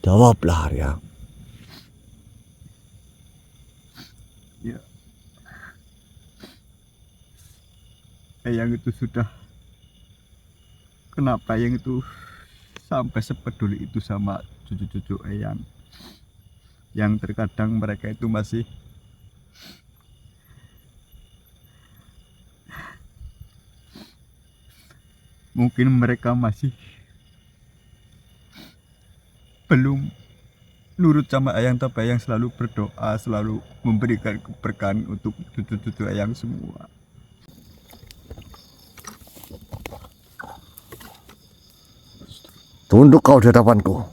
Jawablah Arya. Ya, Eyang itu sudah. Kenapa Eyang itu sampai sepeduli itu sama cucu-cucu Eyang? Yang terkadang mereka itu masih mungkin mereka masih belum nurut sama Eyang, tapi Eyang selalu berdoa, selalu memberikan keberkahan untuk cucu-cucu Eyang semua. Tunduk kau di hadapanku.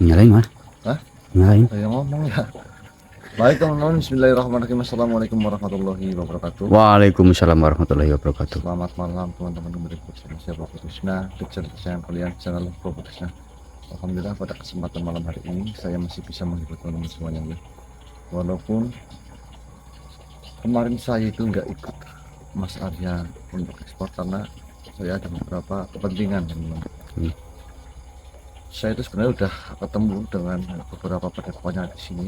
Nyalain Mas? Hah? Nyalain. Saya ngomong ya. Baik teman-teman, bismillahirrahmanirrahim. Assalamualaikum warahmatullahi wabarakatuh. Waalaikumsalam warahmatullahi wabarakatuh. Selamat malam teman-teman, kembali bersama saya Bapak Krishna, di channel kesayangan kalian, channel Bapak Krishna. Alhamdulillah pada kesempatan malam hari ini saya masih bisa menghibur teman-teman semuanya ya. Walaupun kemarin saya itu nggak ikut Mas Arya untuk ekspor karena saya ada beberapa kepentingan teman-teman. Saya itu sebenarnya udah ketemu dengan beberapa padepokannya di sini,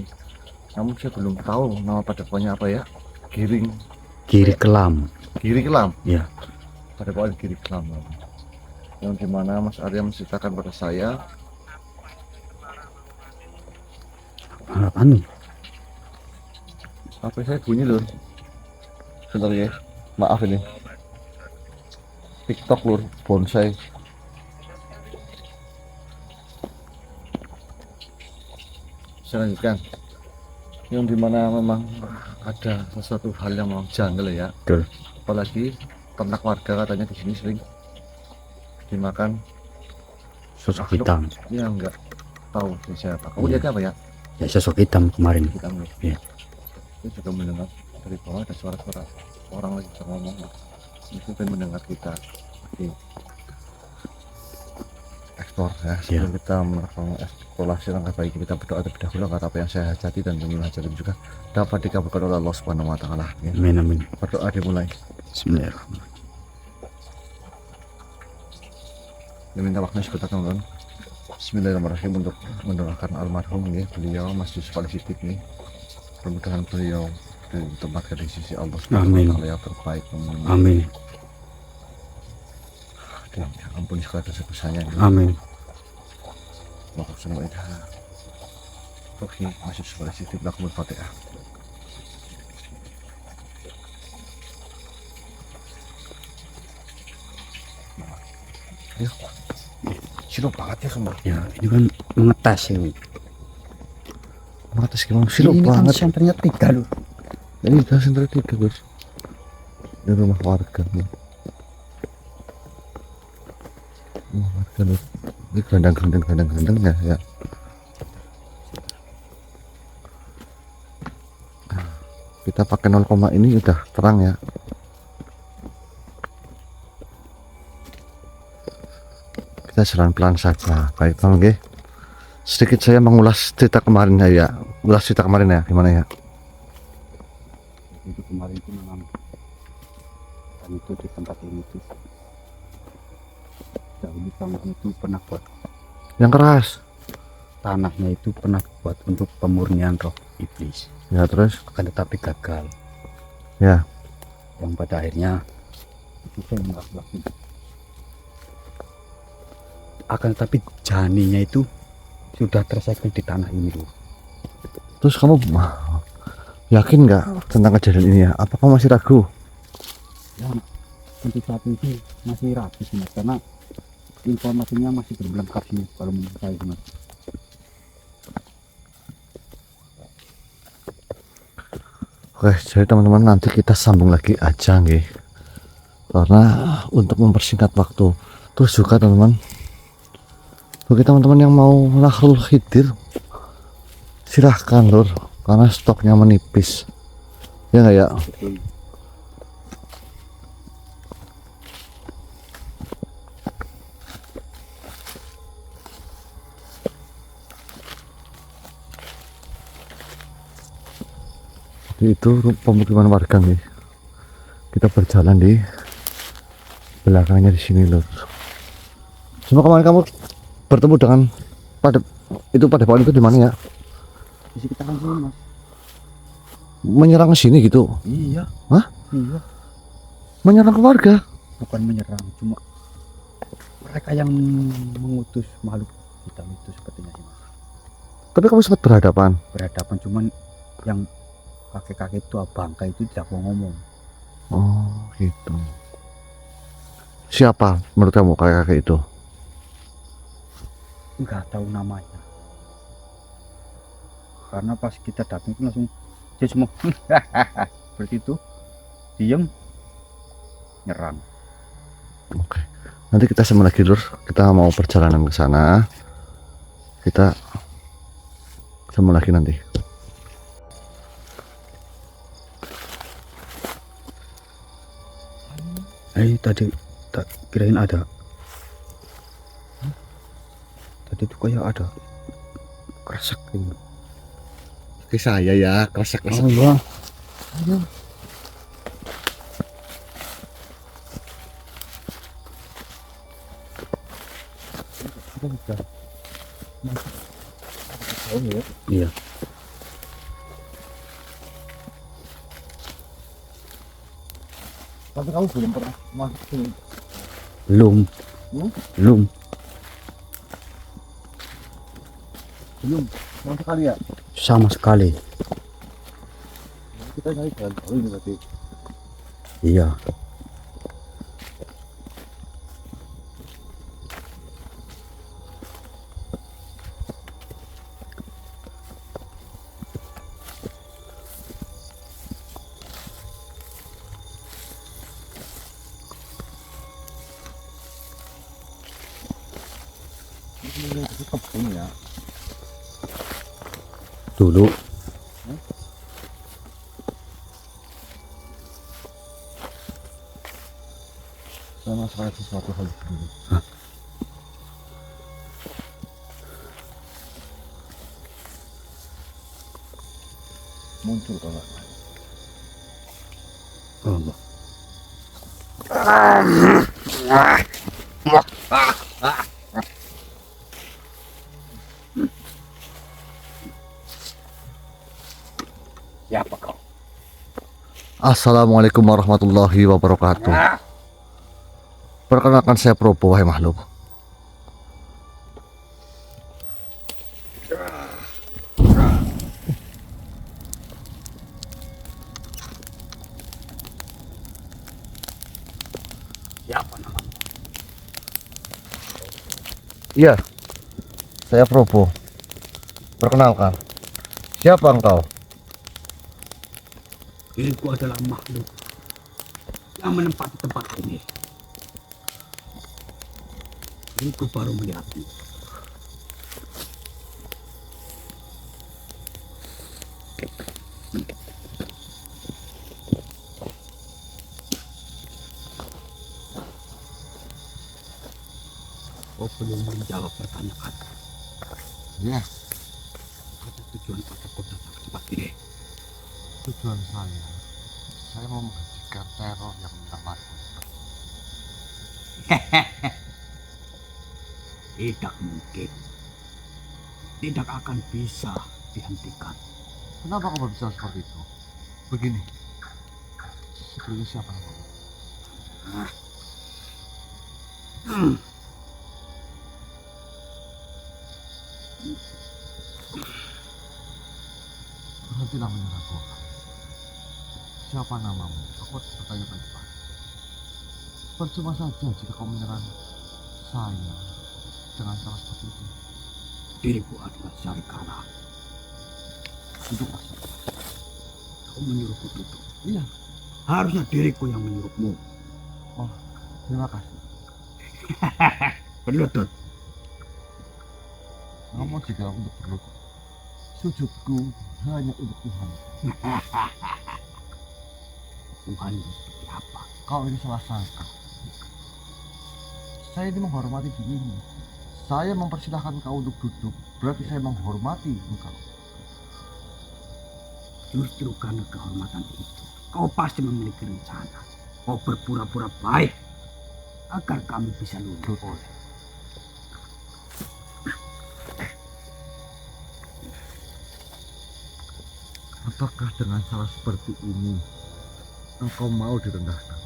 namun saya belum tahu nama padepokannya apa ya. Giri Kelam. Ya. Padepokan Giri Kelam, yang dimana Mas Arya menceritakan pada saya Anu. HP saya bunyi lur. Sebentar ya, maaf ini TikTok lur, bonsai. Saya lanjutkan, yang dimana memang ada sesuatu hal yang memang janggal ya. Betul. Apalagi ternak warga katanya di sini sering dimakan Sosok makhluk hitam. yang enggak tahu siapa. Kamu lihatnya apa ya? Ya sosok hitam kemarin. Hitam loh. Iya. Saya juga mendengar dari bawah ada suara-suara orang lagi bisa ngomong. Itu kan mendengar kita di ekspor ya. Sebelum kita melakukan eksplorasi, langkah baik kita berdoa terlebih dahulu agar apa yang saya hajati dan ingin hajati juga dapat dikabulkan oleh Allah Subhanahu wa taala. Ya. Amin amin. Berdoa dimulai. Bismillahirrahmanirrahim. Diminta waktunya sebentar teman-teman. Bismillahirrahmanirrahim untuk mendoakan almarhum nih, beliau Mas Yusuf Ali Siddiq nih. Mudah-mudahan beliau ditempatkan di sisi Allah Subhanahu wa taala yang terbaik. Amin. Dan ampuni segala dosa-dosanya. Amin. Maaf semua itu. Oke, Mas Yusuf Ali Siddiq lakumul Fatihah. Ya, sirup banget ya semua. Ya ini kan mengetas ya. Mengetes gimana? Sirup Ini kan banget. senternya 3 loh. Ini udah sentra 3 guys. Ini rumah warga nih. Rumah warga nih. Ini gandang ya. Kita pakai 0, ini udah terang ya. Kita jalan pelan saja. Baik teman oke. Sedikit saya mengulas cerita kemarin ya. Gimana ya? Itu kemarin itu memang dan itu di tempat ini tuh dahulu tanahnya itu pernah buat Yang keras. tanahnya itu pernah buat untuk pemurnian roh iblis, Ya terus. akan tetapi gagal. Ya. Yang pada akhirnya itu saya melakukan, akan tetapi janinya itu sudah tersekel di tanah ini loh. Terus kamu yakin nggak tentang kejadian ini ya? Apa kamu masih ragu? Ya, untuk saat ini masih rapi sih Mas, karena informasinya masih belum lengkap sih kalau menurut saya Mas. Oke, jadi teman-teman nanti kita sambung lagi aja nih. Karena untuk mempersingkat waktu, Terus juga teman-teman, bagi teman-teman yang mau lahrul khidir, silahkan lur, karena stoknya menipis. Ya nggak ya? Betul. Itu pemukiman warga nih. Kita berjalan di belakangnya di sini lur. Cuma kemarin kamu bertemu dengan pada pohon itu di mana ya? Di sekitaran sini mas. Menyerang ke sini gitu? Iya. Hah? Iya. Menyerang ke warga? Bukan menyerang, cuma mereka yang mengutus makhluk hitam itu sepertinya sih mas. Tapi kamu sempat berhadapan? Berhadapan, cuman yang kakek-kakek itu bangka itu tidak mau ngomong. Oh gitu. Siapa menurut kamu kakek-kakek itu? Nggak tahu namanya. Karena pas kita datang itu langsung dia semua seperti itu, diem, nyerang. Oke. Nanti kita sama lagi lur. Kita mau perjalanan ke sana. Kita sama lagi nanti. Tadi tak kirain ada. Tadi tuh kayak ada kresek ini. Oke saya ya, kresek. Oh iya. Ayo. Iya. Tapi kamu belum pernah masuk sini. Belum. Belum. Belum. Sama sekali ya. Sama sekali. Kita nyari jalan baru ini berarti. Iya. Ini kebun ya. Dulu. Saya merasakan sesuatu hal dulu. Muncul kalau Allah. Siapa kau? Assalamualaikum warahmatullahi wabarakatuh. Perkenalkan saya Probo, wahai makhluk. Siapa namamu? Iya, saya Probo. Perkenalkan, siapa engkau? Diriku adalah makhluk yang menempati tempat ini. Diriku baru melihatmu. Kau belum menjawab pertanyaan. Ya, Apa tujuan pada kau datang ke tempat ini? tujuan saya mau menghentikan teror yang menyerang. Tidak mungkin. Tidak akan bisa dihentikan. Kenapa kamu bisa seperti itu? Begini, sebenarnya siapa namamu? Berhentilah menyerangku. Siapa namamu? Aku harus bertanya baik-baik. Percuma saja jika kau menyerang saya dengan cara seperti itu. Diriku adalah Syarikala. Duduklah saja. Kau menyuruhku duduk. Iya. Harusnya diriku yang menyuruhmu. Oh, terima kasih. Berlutut. Namun jika untuk berlutut, sujudku hanya untuk Tuhan. Tuhan seperti apa? Kau ini salah sangka. Saya ini menghormati dirimu. Saya mempersilahkan kau untuk duduk, berarti saya menghormati engkau. Justru karena kehormatan itu, kau pasti memiliki rencana. Kau berpura-pura baik agar kami bisa luluh. Apakah dengan cara seperti ini engkau mau direndahkan?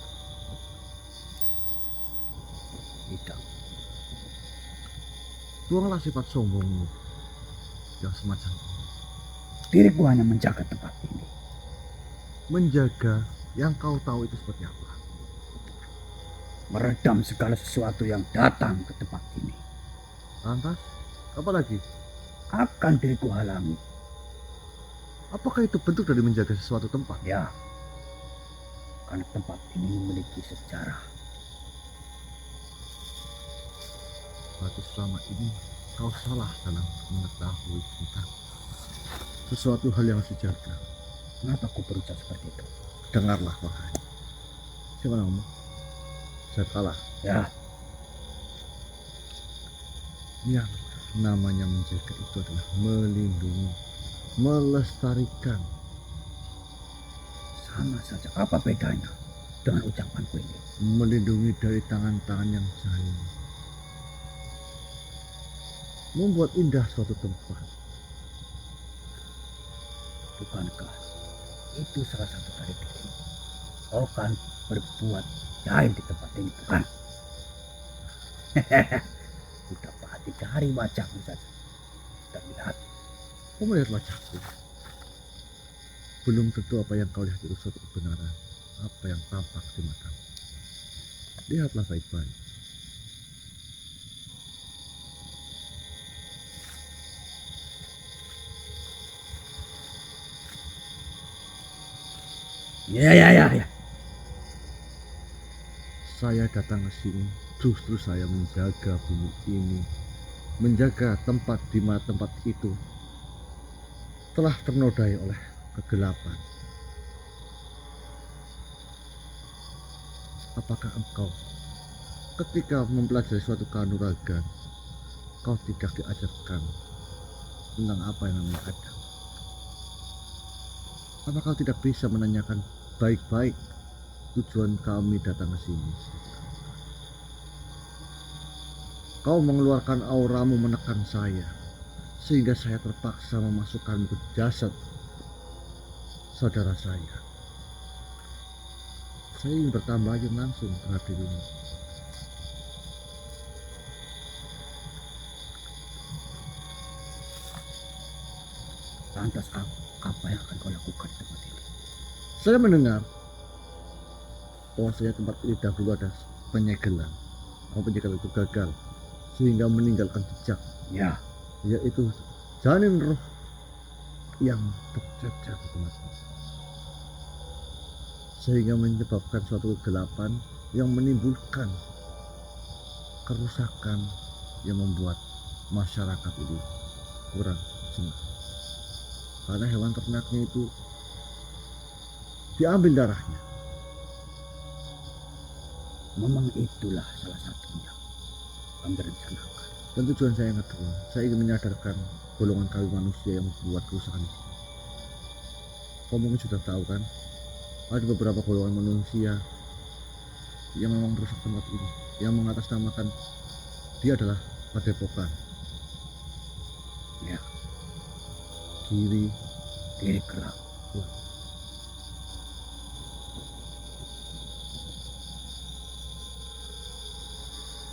Tidak. Buanglah sifat sombongmu yang semacam ini. Diriku hanya menjaga tempat ini. Menjaga yang kau tahu itu seperti apa? Meredam segala sesuatu yang datang ke tempat ini. Lantas, apa lagi? Akan diriku halangi. Apakah itu bentuk dari menjaga sesuatu tempat? Ya, karena tempat ini memiliki sejarah. Berarti selama ini kau salah dalam mengetahui tentang sesuatu hal yang harus dijaga. Kenapa kau berucap seperti itu? Dengarlah wahai. Siapa namamu? Saya kalah. Ya, Yang namanya menjaga itu adalah melindungi, melestarikan. sama saja. Apa bedanya dengan ucapanku ini? Melindungi dari tangan-tangan yang jahil. Membuat indah suatu tempat. Bukankah itu salah satu dari dirimu? Kau kan berbuat jahil di tempat ini, bukan? Sudah pasti dari wajahmu saja terlihat. Kau melihat wajahku. Belum tentu apa yang kau lihat itu suatu kebenaran. Apa yang tampak di matamu. Lihatlah baik-baik. Ya. Saya datang ke sini justru saya menjaga bumi ini, menjaga tempat di mana tempat itu telah ternodai oleh kegelapan. Apakah engkau ketika mempelajari suatu kanuragan kau tidak diajarkan tentang apa yang namanya adab? Apakah kau tidak bisa menanyakan baik-baik tujuan kami datang ke sini? Kau mengeluarkan auramu menekan saya, sehingga saya terpaksa memasukkanmu ke jasad saudara saya. Saya ingin bertambah aja langsung terhadap dirimu. Lantas apa yang akan kau lakukan di tempat ini? Saya mendengar bahwasanya tempat ini dahulu ada penyegelan. Penyegelan itu gagal sehingga meninggalkan jejak, Ya, yaitu janin roh yang tercecer di tempat ini. Sehingga menyebabkan suatu kegelapan yang menimbulkan kerusakan yang membuat masyarakat itu kurang senang. Karena hewan ternaknya itu diambil darahnya. memang itulah salah satunya yang direncanakan. Dan tujuan saya yang kedua, saya ingin menyadarkan golongan kami manusia yang membuat kerusakan di sini. Kau mungkin sudah tahu kan, ada beberapa golongan manusia yang memang merusak tempat ini, yang mengatasnamakan dia adalah padepokan. Ya, Kiri, diri kerak.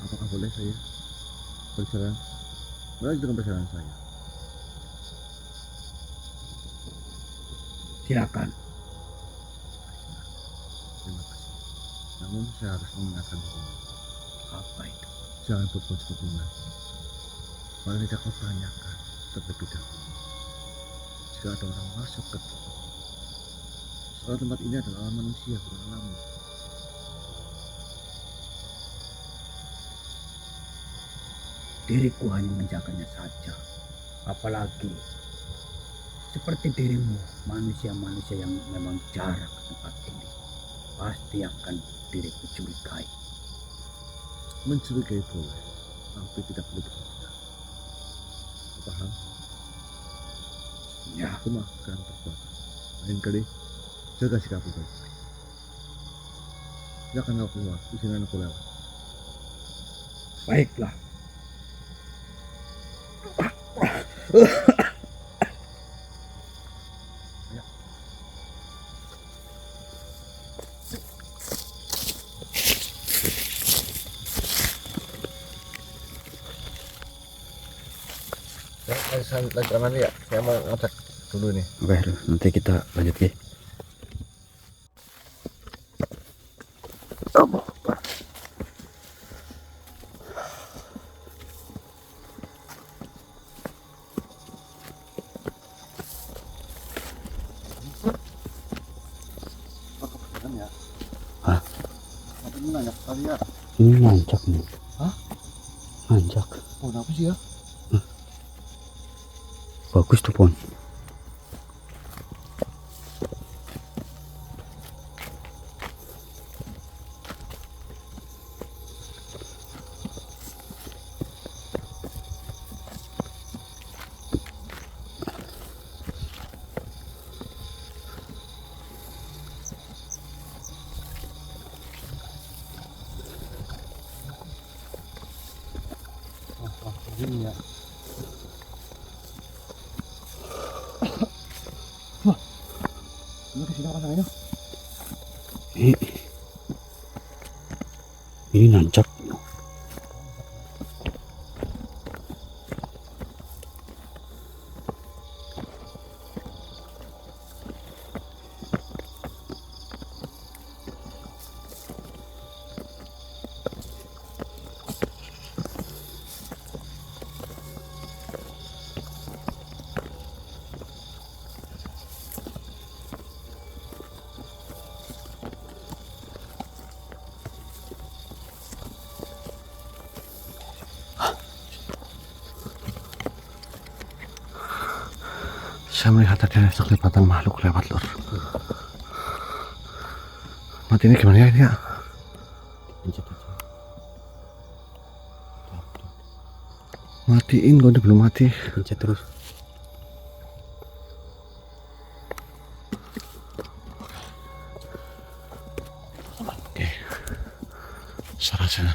apakah boleh saya berjalan? Balik dengan perjalanan saya. Silakan. Terima kasih. Namun saya harus mengingatkan diri. Apa itu? Jangan berbuat seperti ini lagi. Paling tidak kau tanyakan terlebih dahulu. Jika ada orang masuk ke tempat, soal tempat ini adalah alam manusia, bukan alammu. diriku hanya menjaganya saja. Apalagi seperti dirimu, manusia-manusia yang memang jarang ke tempat ini pasti akan diriku curigai. Mencurigai boleh, tapi tidak perlu berlebihan. Paham? Ya, Aku maafkan perbuatan. Lain kali jaga sikapmu baik-baik. Jangan kau keluar, izinkan aku lewat. baiklah. Ya, saya lanjutkan nanti ya. Saya mau ngecek dulu nih. Oke, nanti kita lanjut ya. Hah? Apa ini nanya kali ya? Ini nanjak nih. Hah? Nanjak. Oh, apa sih ya? Bagus tuh, Pon. Ini ya. Ini kesini apa namanya? Ini nanjak. Saya melihat ada sekelipatan makhluk lewat, Lur. Mati ini gimana ya ini ya? Pencet aja. Matiin, kok ini belum mati. Pencet terus. Oke. Sarasana.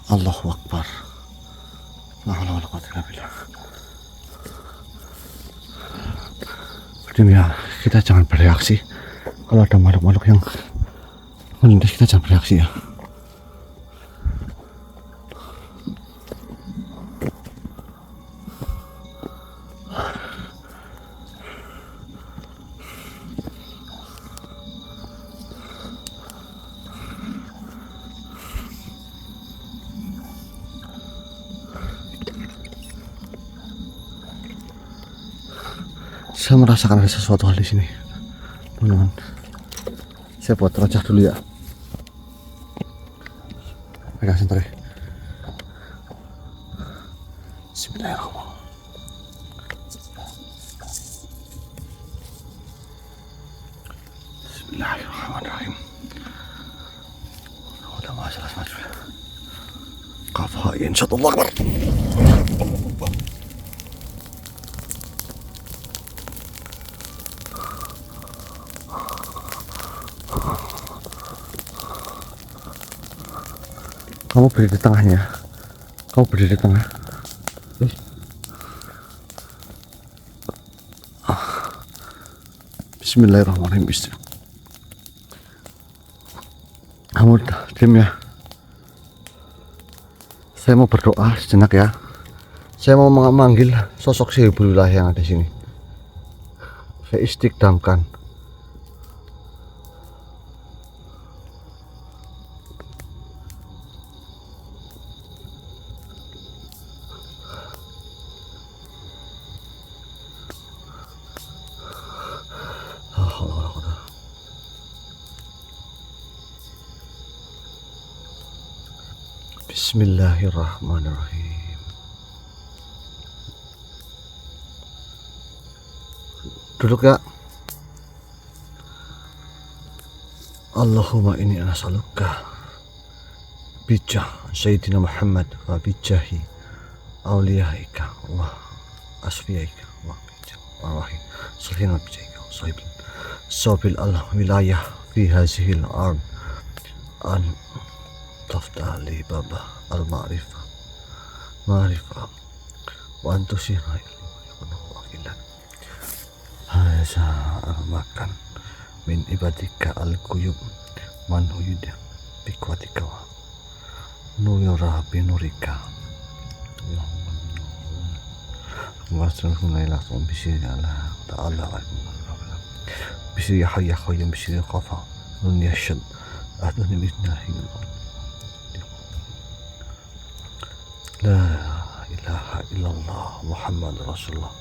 Allahu Akbar. La haula wala quwwata illa billah. Jadi ya, kita jangan bereaksi. Kalau ada makhluk-makhluk yang melintas, kita jangan bereaksi ya. Saya merasakan ada sesuatu hal di sini, teman-teman. Saya buat rocah dulu ya. Pegang sebentar ya. Bismillahirrahmanirrahim. Bismillahirrahmanirrahim. Udah masalah semacam. Kafain syatullah akbar. Kamu berdiri di tengahnya. Kamu berdiri di tengah. Bismillahirrahmanirrahim. Kamu diam ya. Saya mau berdoa sejenak ya. Saya mau memanggil sosok Sihibullah yang ada di sini. Saya istiqdamkan. Bismillahirrahmanirrahim. Duduk ya. Allahumma inni as'aluka bijah Sayyidina Muhammad wa bijahi awliyaika wa asfiyaika wa bijah wa wahid sulhina bijaika sabil al wilayah fi hazihil ard an taftah li baba al ma'rifah wa antusirha wakilan haza makan min ibadika al-quyub man huyudah bikwatika wa nuyura binurika wasrahuna ila bisiri Allah ta'ala bisiri hayya qayyum bisiri qafa nun yashad aduni bisnahi la ilaha illallah Muhammad Rasulullah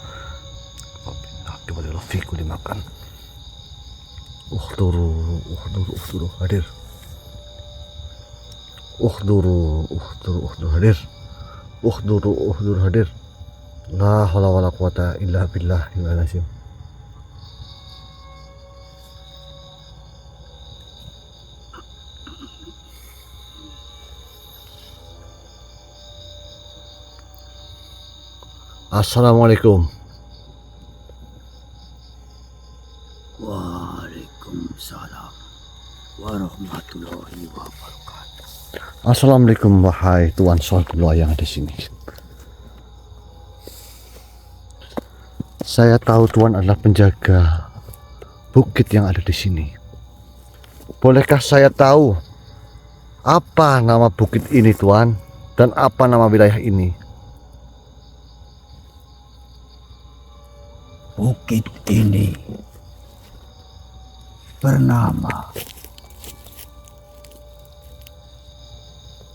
kembali rafiqu dimakan Ukhduru hadir. Ukhduru hadir. Ukhduru hadir. La haula wala quwata illa billahil azim. Assalamualaikum. Waalaikumsalam warahmatullahi wabarakatuh. Assalamualaikum wahai Tuan Saudullah yang ada di sini. Saya tahu Tuan adalah penjaga bukit yang ada di sini. Bolehkah saya tahu apa nama bukit ini, Tuan? Dan apa nama wilayah ini? Bukit ini bernama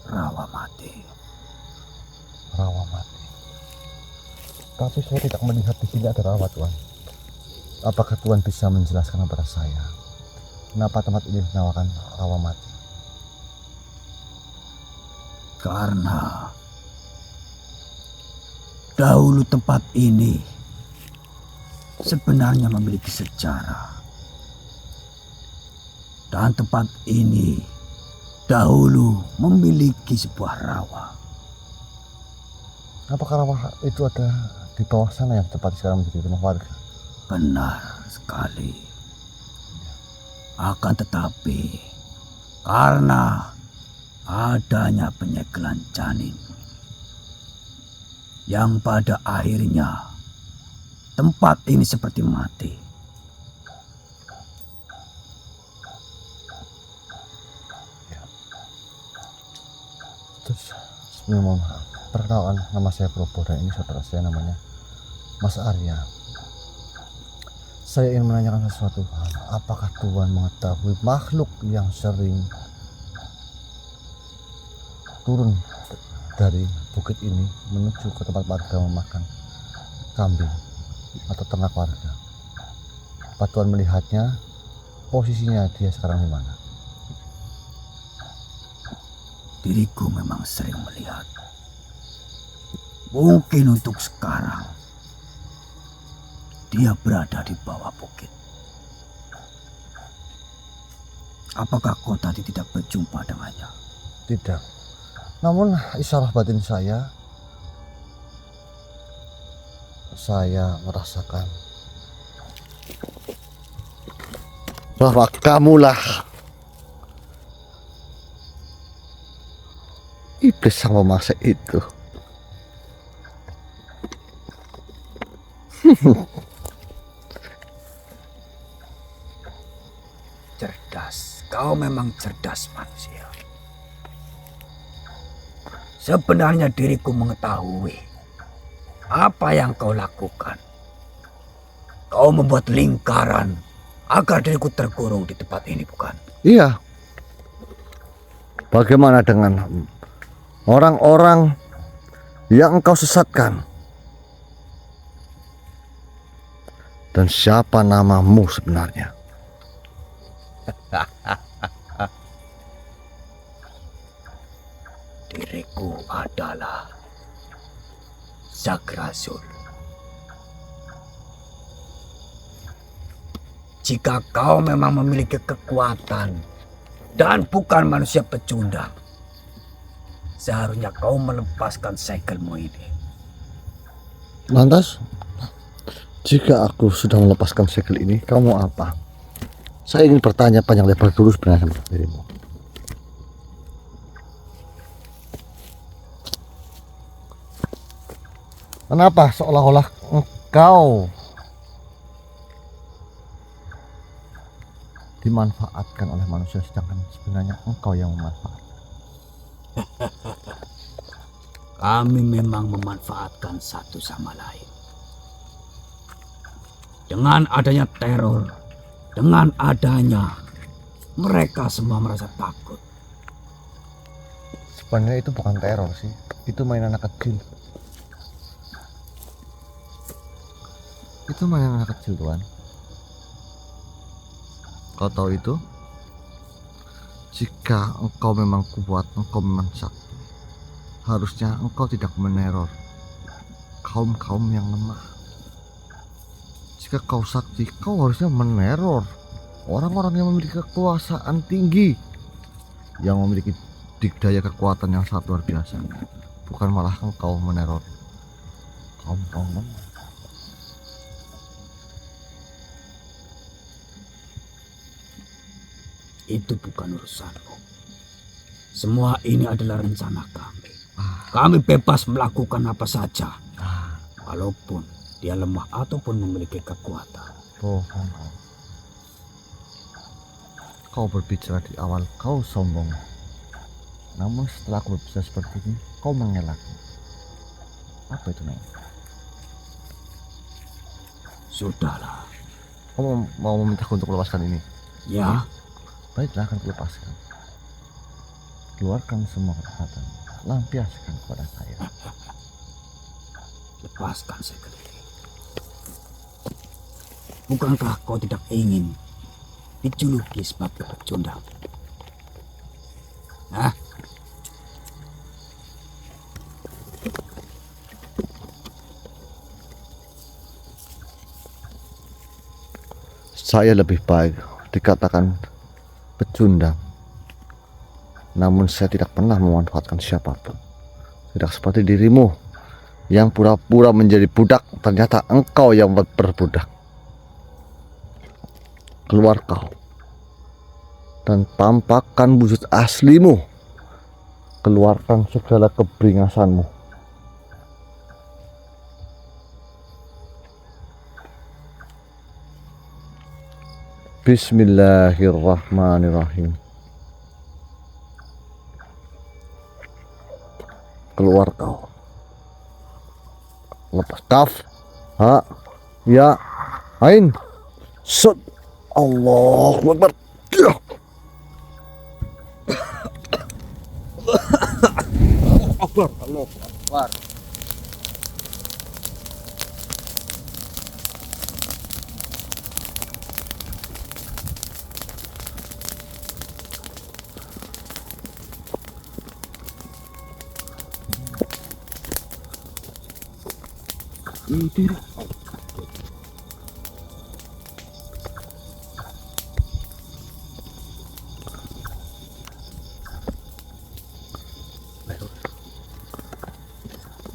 Rawamati. Rawamati. Tapi saya tidak melihat di sini ada rawa, Tuan. Apakah Tuan bisa menjelaskan kepada saya kenapa tempat ini dinamakan Rawamati? Karena dahulu tempat ini sebenarnya memiliki sejarah. Dan tempat ini dahulu memiliki sebuah rawa. Apakah rawa itu ada di bawah sana yang tempat sekarang menjadi rumah warga? Benar sekali. Akan tetapi karena adanya penyegelan janin yang pada akhirnya tempat ini seperti mati. Terus memang perkenalkan, nama saya Probo dan ini saudara saya namanya Mas Arya. Saya ingin menanyakan sesuatu. Apakah Tuhan mengetahui makhluk yang sering turun dari bukit ini menuju ke tempat warga memakan kambing atau ternak warga? Apa Tuhan melihatnya? Posisinya dia sekarang di mana? Diriku memang sering melihat. Mungkin untuk sekarang dia berada di bawah bukit. Apakah kau tadi tidak berjumpa dengannya? Tidak. Namun isyarah batin saya merasakan bahwa kamulah iblis sang memaksa itu. Cerdas, kau memang cerdas manusia. Sebenarnya diriku mengetahui apa yang kau lakukan. Kau membuat lingkaran agar diriku terkurung di tempat ini, bukan? Iya. Bagaimana dengan orang-orang yang engkau sesatkan? Dan siapa namamu sebenarnya? Diriku adalah Zagrazul. Jika kau memang memiliki kekuatan dan bukan manusia pecundang, seharusnya kau melepaskan segelmu ini. Lantas, jika aku sudah melepaskan segel ini, kamu apa? Saya ingin bertanya panjang lebar dulu sebenarnya sama dirimu. Kenapa seolah-olah engkau dimanfaatkan oleh manusia sedangkan sebenarnya engkau yang memanfaatkan? Kami memang memanfaatkan satu sama lain. Dengan adanya teror, dengan adanya mereka semua merasa takut. Sebenarnya itu bukan teror sih, itu mainan anak kecil. Itu mainan anak kecil, Tuan. Kau tahu itu? Jika engkau memang kuat, engkau memang sakti, harusnya engkau tidak meneror kaum-kaum yang lemah. Jika kau sakti, kau harusnya meneror orang-orang yang memiliki kekuasaan tinggi, yang memiliki daya kekuatan yang sangat luar biasa. Bukan malah engkau meneror kaum-kaum lemah. Itu bukan urusanmu. Semua ini adalah rencana kami. Kami bebas melakukan apa saja, walaupun dia lemah ataupun memiliki kekuatan. Bohong kau. Kau berbicara di awal, kau sombong. Namun setelah aku berbicara seperti ini, kau mengelaknya. Apa itu, Neng? Sudahlah. Kau mau memintaku untuk melepaskan ini? Ya, Baiklah, akan kulepaskan. Keluarkan semua kekuatan, lampiaskan kepada saya. lepaskan segel ini. Bukankah kau tidak ingin dijuluki sebagai pecundang? Hah? Saya lebih baik dikatakan pecundang. Namun saya tidak pernah memanfaatkan siapapun. Tidak seperti dirimu yang pura-pura menjadi budak, ternyata engkau yang berbudak. Keluar kau dan tampakkan wujud aslimu. Keluarkan segala keberingasanmu. Bismillahirrahmanirrahim. Keluar kau. Lepas kaf, ha, ya, ain, sud, Allahu Akbar. Allahu Akbar.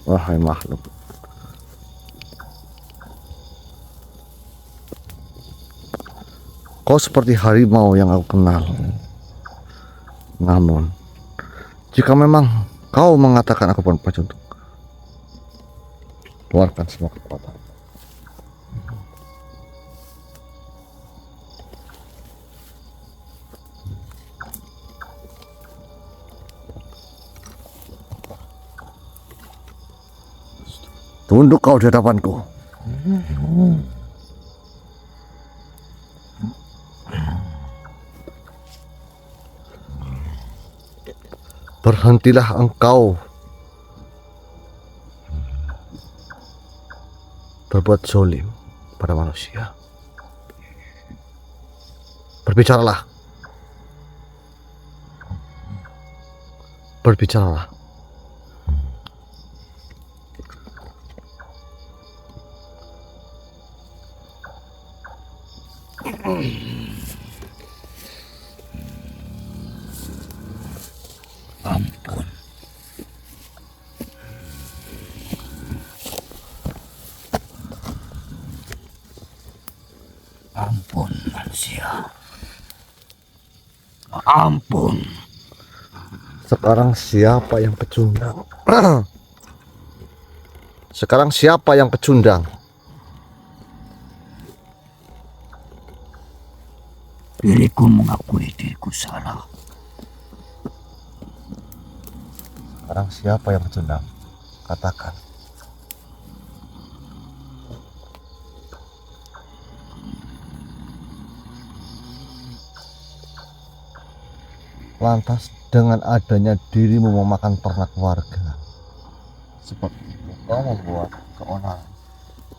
Wahai makhluk, kau seperti harimau yang aku kenal. Namun, jika memang kau mengatakan aku bukan pecundang, keluarkan semua kekuatan. Tunduk kau di hadapanku. Berhentilah engkau berbuat zalim pada manusia. Berbicaralah. Berbicaralah. Ampun. Ampun manusia. Ampun. Sekarang siapa yang pecundang? Sekarang siapa yang pecundang? Diriku mengakui diriku salah. Sekarang siapa yang pecundang? Katakan. Lantas dengan adanya dirimu memakan ternak warga, seperti itu kau membuat keonaran,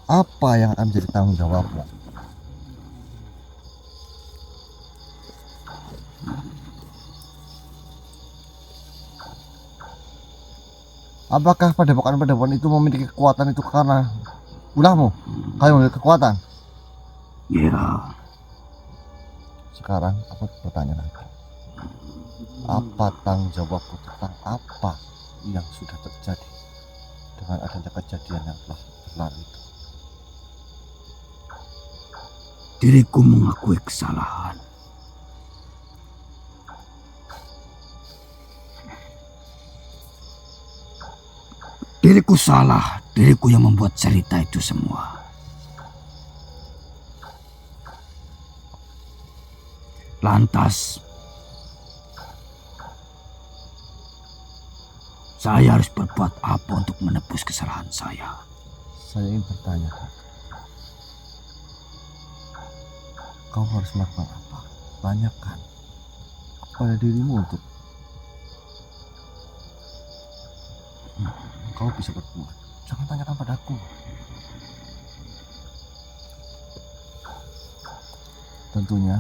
apa yang akan menjadi tanggung jawabmu? Apakah padepokan-padepokan itu memiliki kekuatan itu karena ulahmu? Kau memiliki kekuatan? Ya, Sekarang aku bertanya lagi. Apa tanggung jawabku tentang apa yang sudah terjadi dengan adanya kejadian yang telah berlalu itu? diriku mengakui kesalahan. Diriku salah, diriku yang membuat cerita itu semua. Lantas, saya harus berbuat apa untuk menebus kesalahan saya? Saya ingin bertanya, Kak. Kau harus melakukan apa? Tanyakan kepada dirimu untuk kau bisa berbuat. Jangan tanyakan padaku. Tentunya,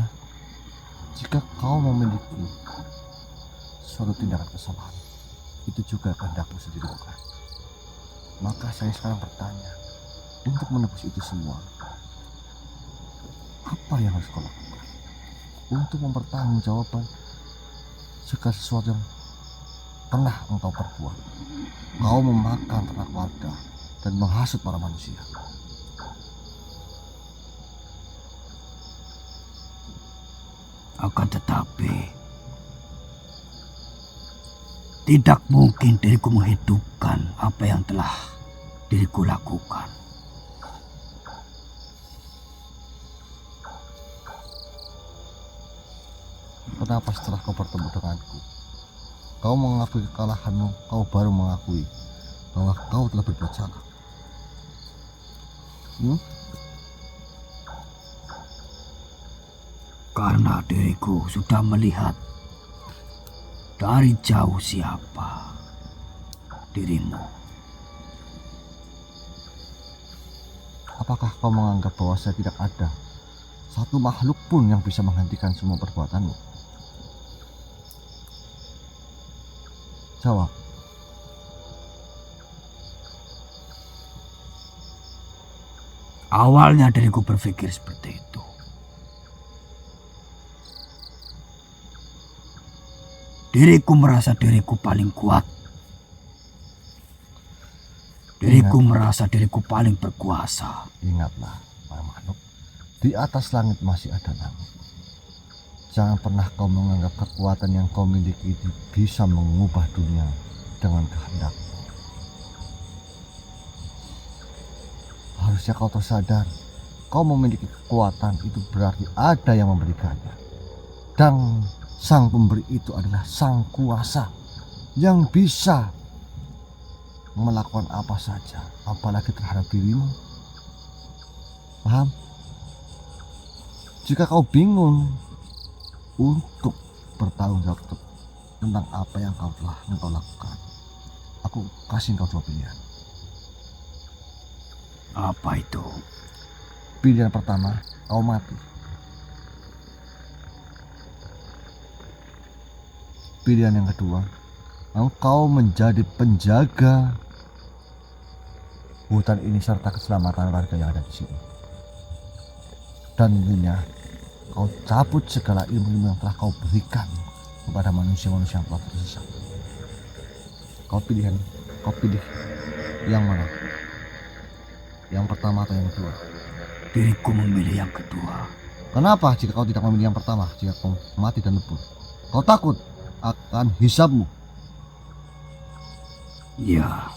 jika kau memiliki suatu tindakan kesalahan, itu juga kehendakmu sendiri, bukan? Maka saya sekarang bertanya, untuk menebus itu semua, apa yang harus kau lakukan untuk mempertanggungjawabkan segala sesuatu yang pernah engkau perbuat? Kau memakan ternak warga dan menghasut para manusia. Akan tetapi, tidak mungkin diriku menghidupkan apa yang telah diriku lakukan. Kenapa setelah kau bertemu denganku, kau mengakui kekalahanmu, kau baru mengakui bahwa kau telah berbuat salah? Karena diriku sudah melihat dari jauh siapa dirimu. Apakah kau menganggap bahwa saya tidak ada satu makhluk pun yang bisa menghentikan semua perbuatanmu? Jawab. Awalnya diriku berpikir seperti itu. Diriku merasa diriku paling kuat. Diriku merasa diriku paling berkuasa. Ingatlah, para makhluk, di atas langit masih ada langit. Jangan pernah kau menganggap kekuatan yang kau miliki itu bisa mengubah dunia dengan kehendak. Harusnya kau tersadar, kau memiliki kekuatan itu berarti ada yang memberikannya. Dan sang pemberi itu adalah sang kuasa yang bisa melakukan apa saja, apalagi terhadap dirimu. Paham? Jika kau bingung untuk bertanggung jawab tentang apa yang engkau lakukan, aku kasih engkau dua pilihan. Apa itu? Pilihan pertama, kau mati. Pilihan yang kedua, engkau menjadi penjaga hutan ini serta keselamatan warga yang ada di sini. Dan tentunya kau cabut segala ilmu yang telah kau berikan kepada manusia-manusia yang telah tersesat. Kau pilih yang mana? Yang pertama atau yang kedua? Diriku memilih yang kedua. Kenapa jika kau tidak memilih yang pertama? Jika kau mati dan lebur, kau takut akan hisabmu. Ya,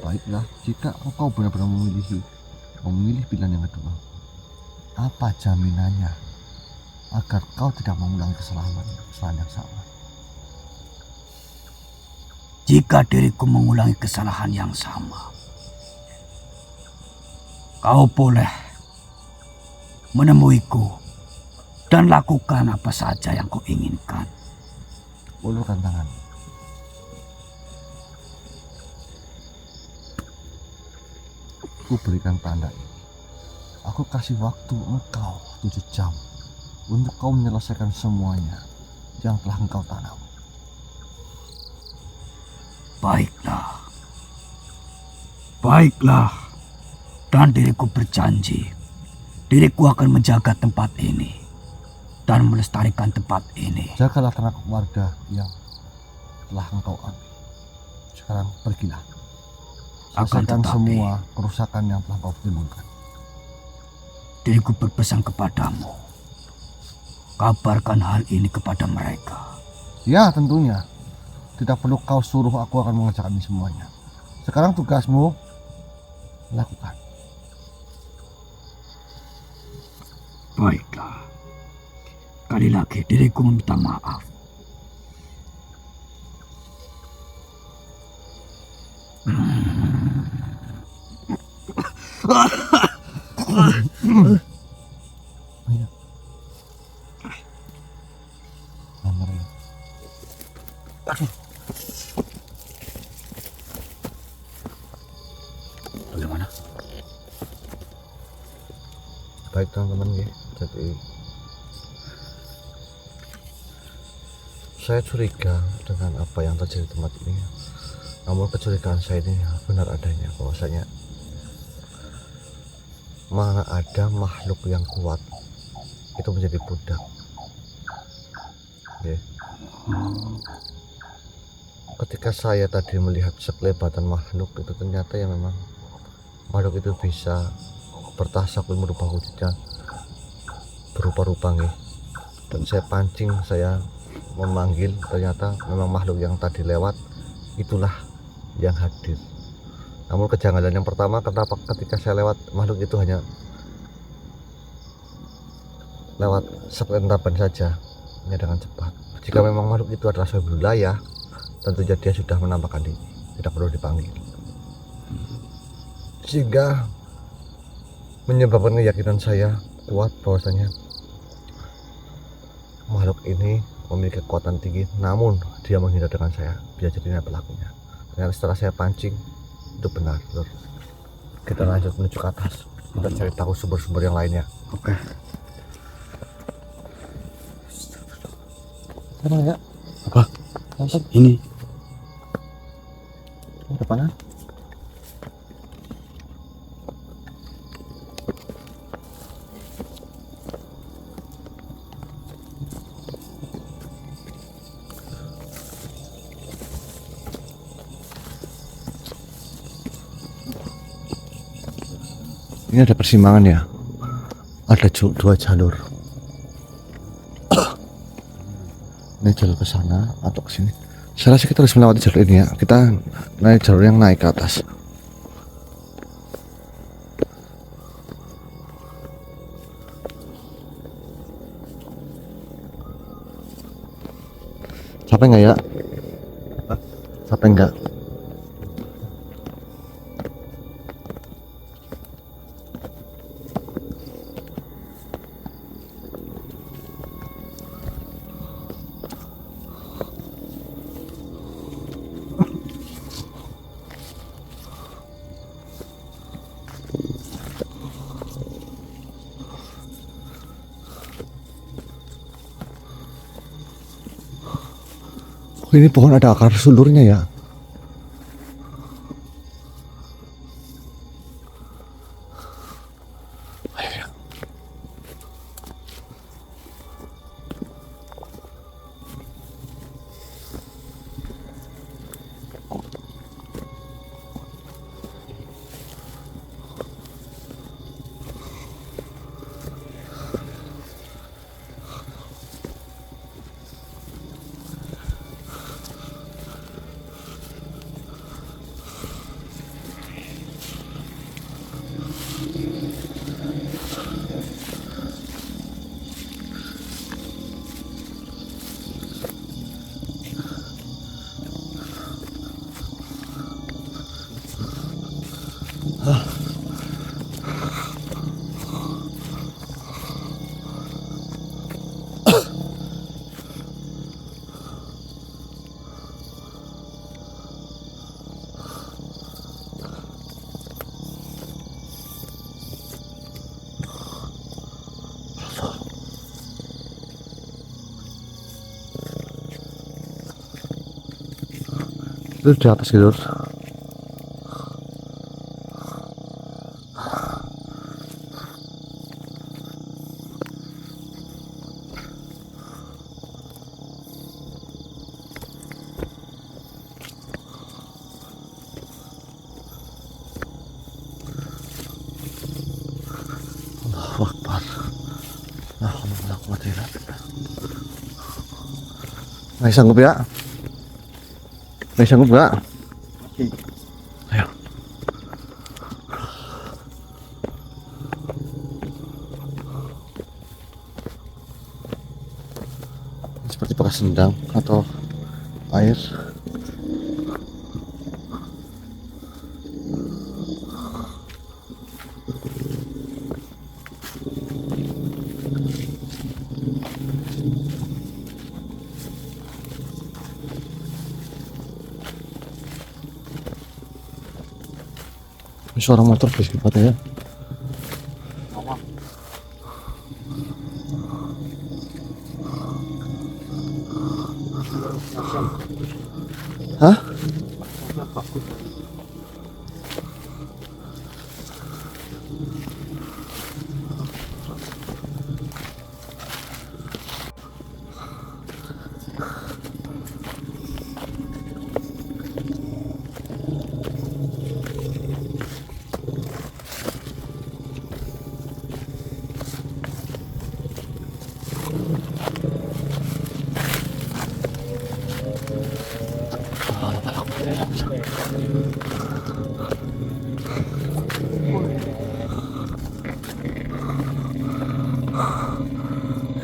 baiklah, jika engkau benar-benar memilih pilihan yang kedua, apa jaminannya agar kau tidak mengulangi kesalahan yang sama? jika diriku mengulangi kesalahan yang sama, kau boleh menemuiku dan lakukan apa saja yang kau inginkan. Ulurkan tangan. Aku berikan tanda ini. Aku kasih waktu engkau 7 jam untuk kau menyelesaikan semuanya yang telah engkau tanam. Baiklah. Baiklah. Dan diriku berjanji, diriku akan menjaga tempat ini dan melestarikan tempat ini. Jagalah ternak warga yang telah engkau ambil. Sekarang pergilah. Akan Selesaikan tetapi, semua kerusakan yang telah kau timbulkan. diriku berpesan kepadamu, kabarkan hal ini kepada mereka. Ya, tentunya. Tidak perlu kau suruh, aku akan mengerjakan ini semuanya. Sekarang tugasmu lakukan. Baiklah. Kali lagi diriku meminta maaf. Ayo. Nomor ya. Bagaimana? Baik teman-teman ya. Jadi saya curiga dengan apa yang terjadi di tempat ini. Namun kecurigaan saya ini benar adanya, bahwasanya mana ada makhluk yang kuat itu menjadi budak. Oke. Ketika saya tadi melihat sekelebatan makhluk itu, ternyata ya memang makhluk itu bisa bertasakuh merubah wujudnya berupa-rupa nih. Dan saya pancing, saya memanggil, ternyata memang makhluk yang tadi lewat itulah yang hadir. Namun kejanggalan yang pertama, kenapa ketika saya lewat makhluk itu hanya lewat sepentapan saja, hanya dengan cepat. Jika memang makhluk itu adalah sahib wilayah, tentunya dia sudah menampakkan diri, tidak perlu dipanggil. Sehingga menyebabkan keyakinan saya kuat bahwasanya makhluk ini memiliki kekuatan tinggi, namun dia menghindar dengan saya. Bisa jadi ini pelakunya. Ternyata setelah saya pancing, itu benar, Lur. Kita lanjut menuju ke atas. Kita cari tahu sumber-sumber yang lainnya. Oke. Mana ya? Apa? Nonton Ini. depanan. Ini ada persimpangan ya. Ada dua jalur. Ini jalur ke sana atau ke sini. Saya rasa kita harus melewati jalur ini ya. Kita naik jalur yang naik ke atas. Capek nggak ya? Capek nggak? Oh, ini pohon ada akar sulurnya ya. Itu di atas gitu. Allahu Akbar. La haula wala quwwata illa billah. Masih sanggup ya? Masih sanggup gak? Ayo. Seperti bekas sendang atau air. Suara motor guys ya. Hah?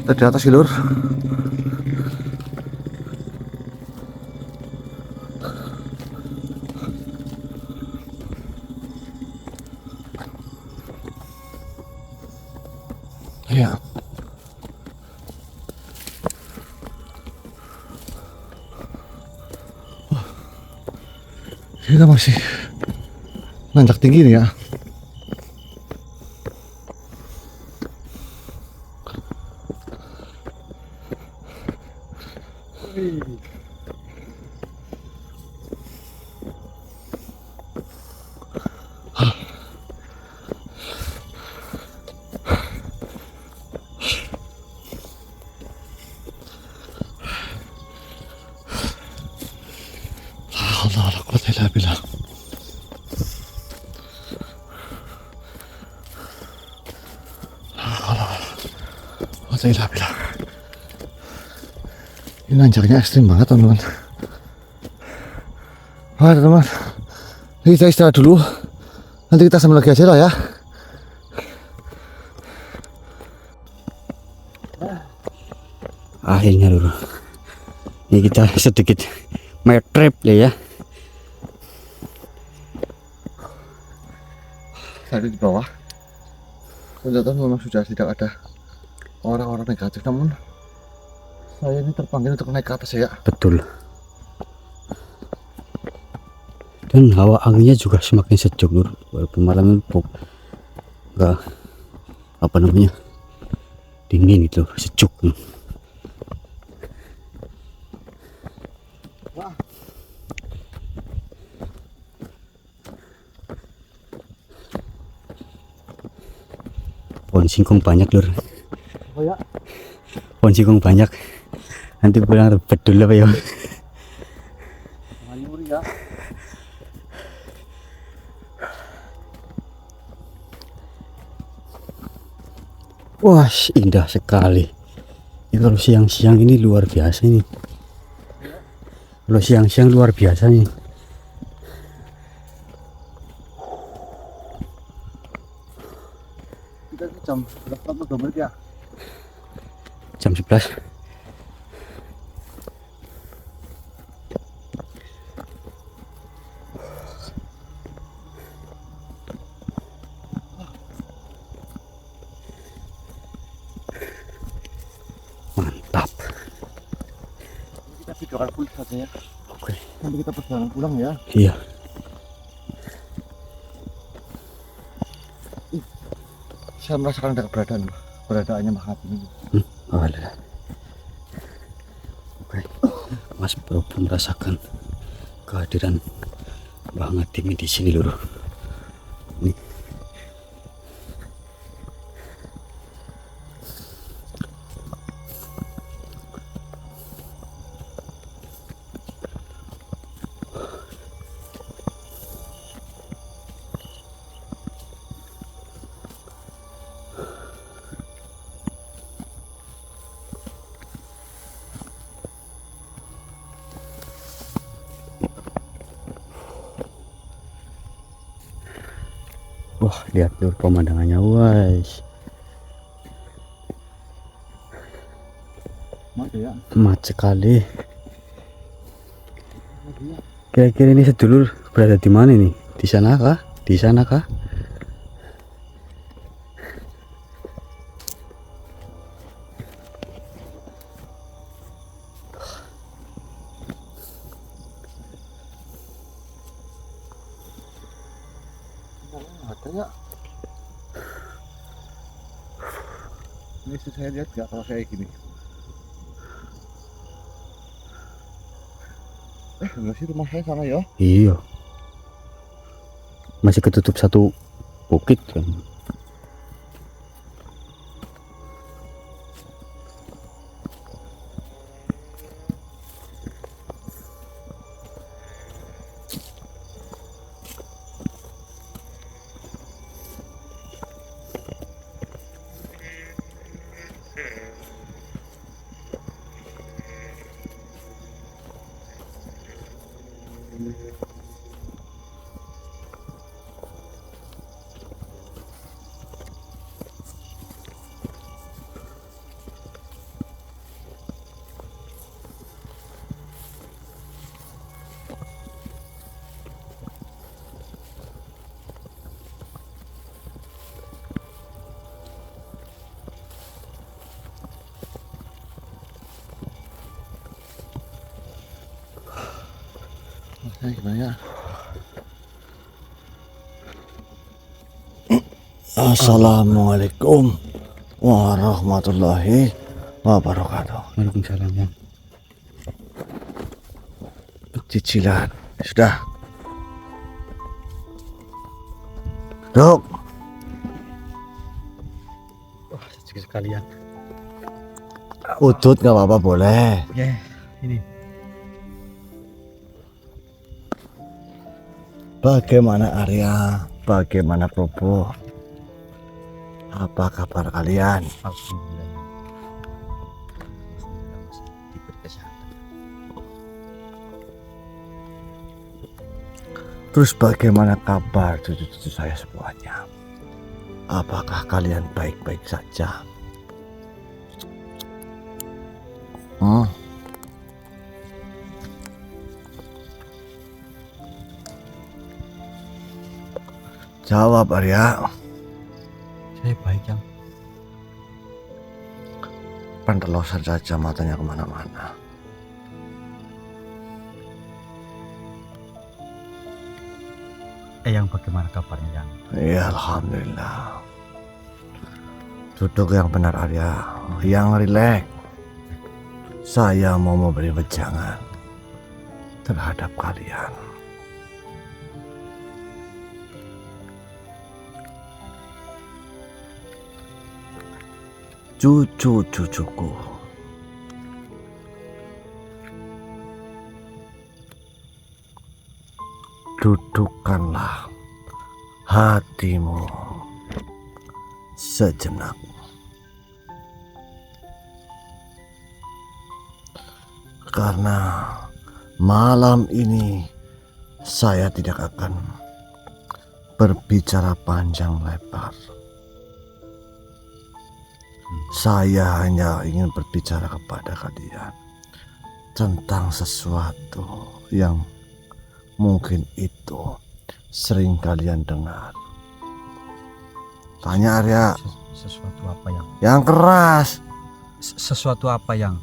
Kita di atas lur. Ya. Kita masih nanjak tinggi nih ya. Allah la quwwata illa billah. Quwwata illa billah. Ini nanjaknya ekstrim banget teman-teman. Wah teman-teman, kita istirahat dulu. Nanti kita sambil lagi aja lah ya. Akhirnya dulu. Ini kita sedikit main trip ya. Tadi di bawah kelihatan memang sudah tidak ada orang-orang negatif, namun saya ini terpanggil untuk naik ke atas ya. Betul. Dan hawa anginnya juga semakin sejuk lur. Walaupun malam ini enggak apa namanya dingin itu, sejuk. Pohon singkong banyak lur. Oh ya. Pohon singkong banyak. Nanti pulang rebet dulu apa ya. Manyuri ya. Wah, indah sekali. Ini kalau siang-siang ini luar biasa ini. Kalau siang-siang luar biasa nih. Kita jam berapa tuh menit ya? Jam 11. Mantap. Kita videokan full saja ya. Oke. Nanti kita perjalanan pulang ya. Iya. Saya merasakan ada keberadaannya Mahathir ini. Oh, ada. Oke. Mas belum merasakan kehadiran banget ini di sini lur. Nih. Wah, lihat lur pemandangannya, guys. Mat sekali. Kira-kira ini sedulur berada di mana nih? Di sana kah? Di sana kah? Katanya ini saya lihat nggak kalau kayak gini. Enggak sih, rumah saya sana ya. Iya. Masih ketutup satu bukit kan. Gimana ya? Assalamualaikum warahmatullahi wabarakatuh. Waalaikumsalam ya. Cicilan sudah. Dok, Wah, sekalian. udut nggak apa-apa boleh. Ya, ini. Bagaimana Arya? Bagaimana Probo? Apa kabar kalian? Alhamdulillah. Alhamdulillah masih diberi kesehatan. Terus bagaimana kabar cucu-cucu saya semuanya? Apakah kalian baik-baik saja? Jawab Arya. Saya baik yang. Pentelosan saja matanya kemana-mana. Yang bagaimana kabarnya yang? Ya alhamdulillah. Duduk yang benar Arya, yang rileks. Saya mau memberi wejangan terhadap kalian. Cucu-cucuku, dudukkanlah hatimu sejenak. Karena malam ini saya tidak akan berbicara panjang lebar. Saya hanya ingin berbicara kepada kalian tentang sesuatu yang mungkin itu sering kalian dengar. Tanya Arya. Sesuatu apa yang? Yang keras. Sesuatu apa yang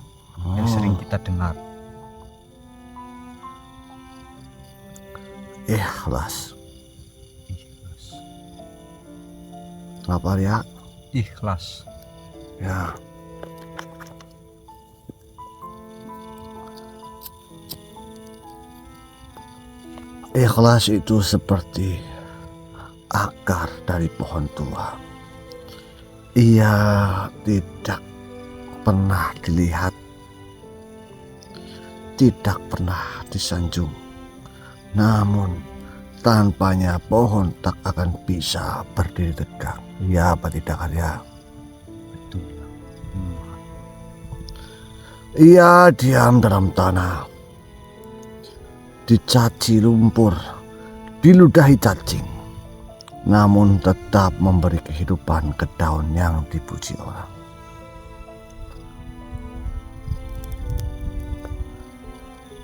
sering kita dengar? Ikhlas. Ikhlas. Apa Arya? Ikhlas. Ya. Ikhlas itu seperti akar dari pohon tua. Ia tidak pernah dilihat, tidak pernah disanjung. Namun tanpanya pohon tak akan bisa berdiri tegak. Ya apa tidak Arya? Betul ya. Ia diam dalam tanah, dicaci lumpur, diludahi cacing, namun tetap memberi kehidupan ke daun yang dipuji orang.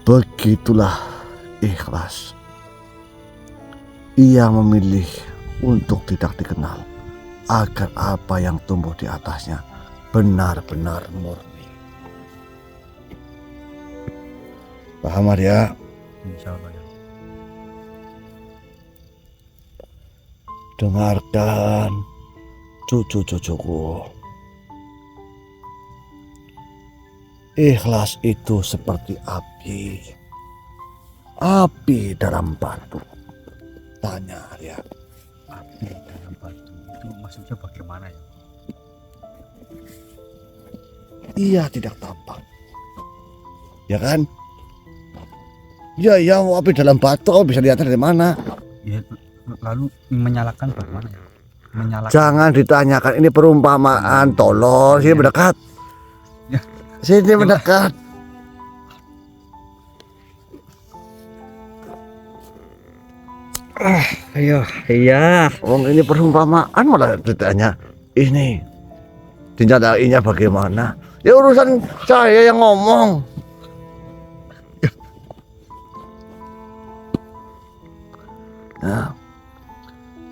Begitulah ikhlas. Ia memilih untuk tidak dikenal agar apa yang tumbuh di atasnya benar-benar murni. Paham Arya? Insya Allah ya. Dengarkan cucu-cucuku. Ikhlas itu seperti api. Api dalam batu. Tanya Arya. Api dalam batu itu maksudnya bagaimana ya? Ia tidak tampak. Ya kan? Ya api dalam batu bisa dilihat dari mana? Ya, lalu menyalakan bagaimana ya? Menyalakan. Jangan ditanyakan, ini perumpamaan, tolong sini mendekat. Ya. Sini mendekat. Ayo, iya. Ini perumpamaan malah ditanya. Ini dinyatainya bagaimana? Ya urusan saya yang ngomong. Nah,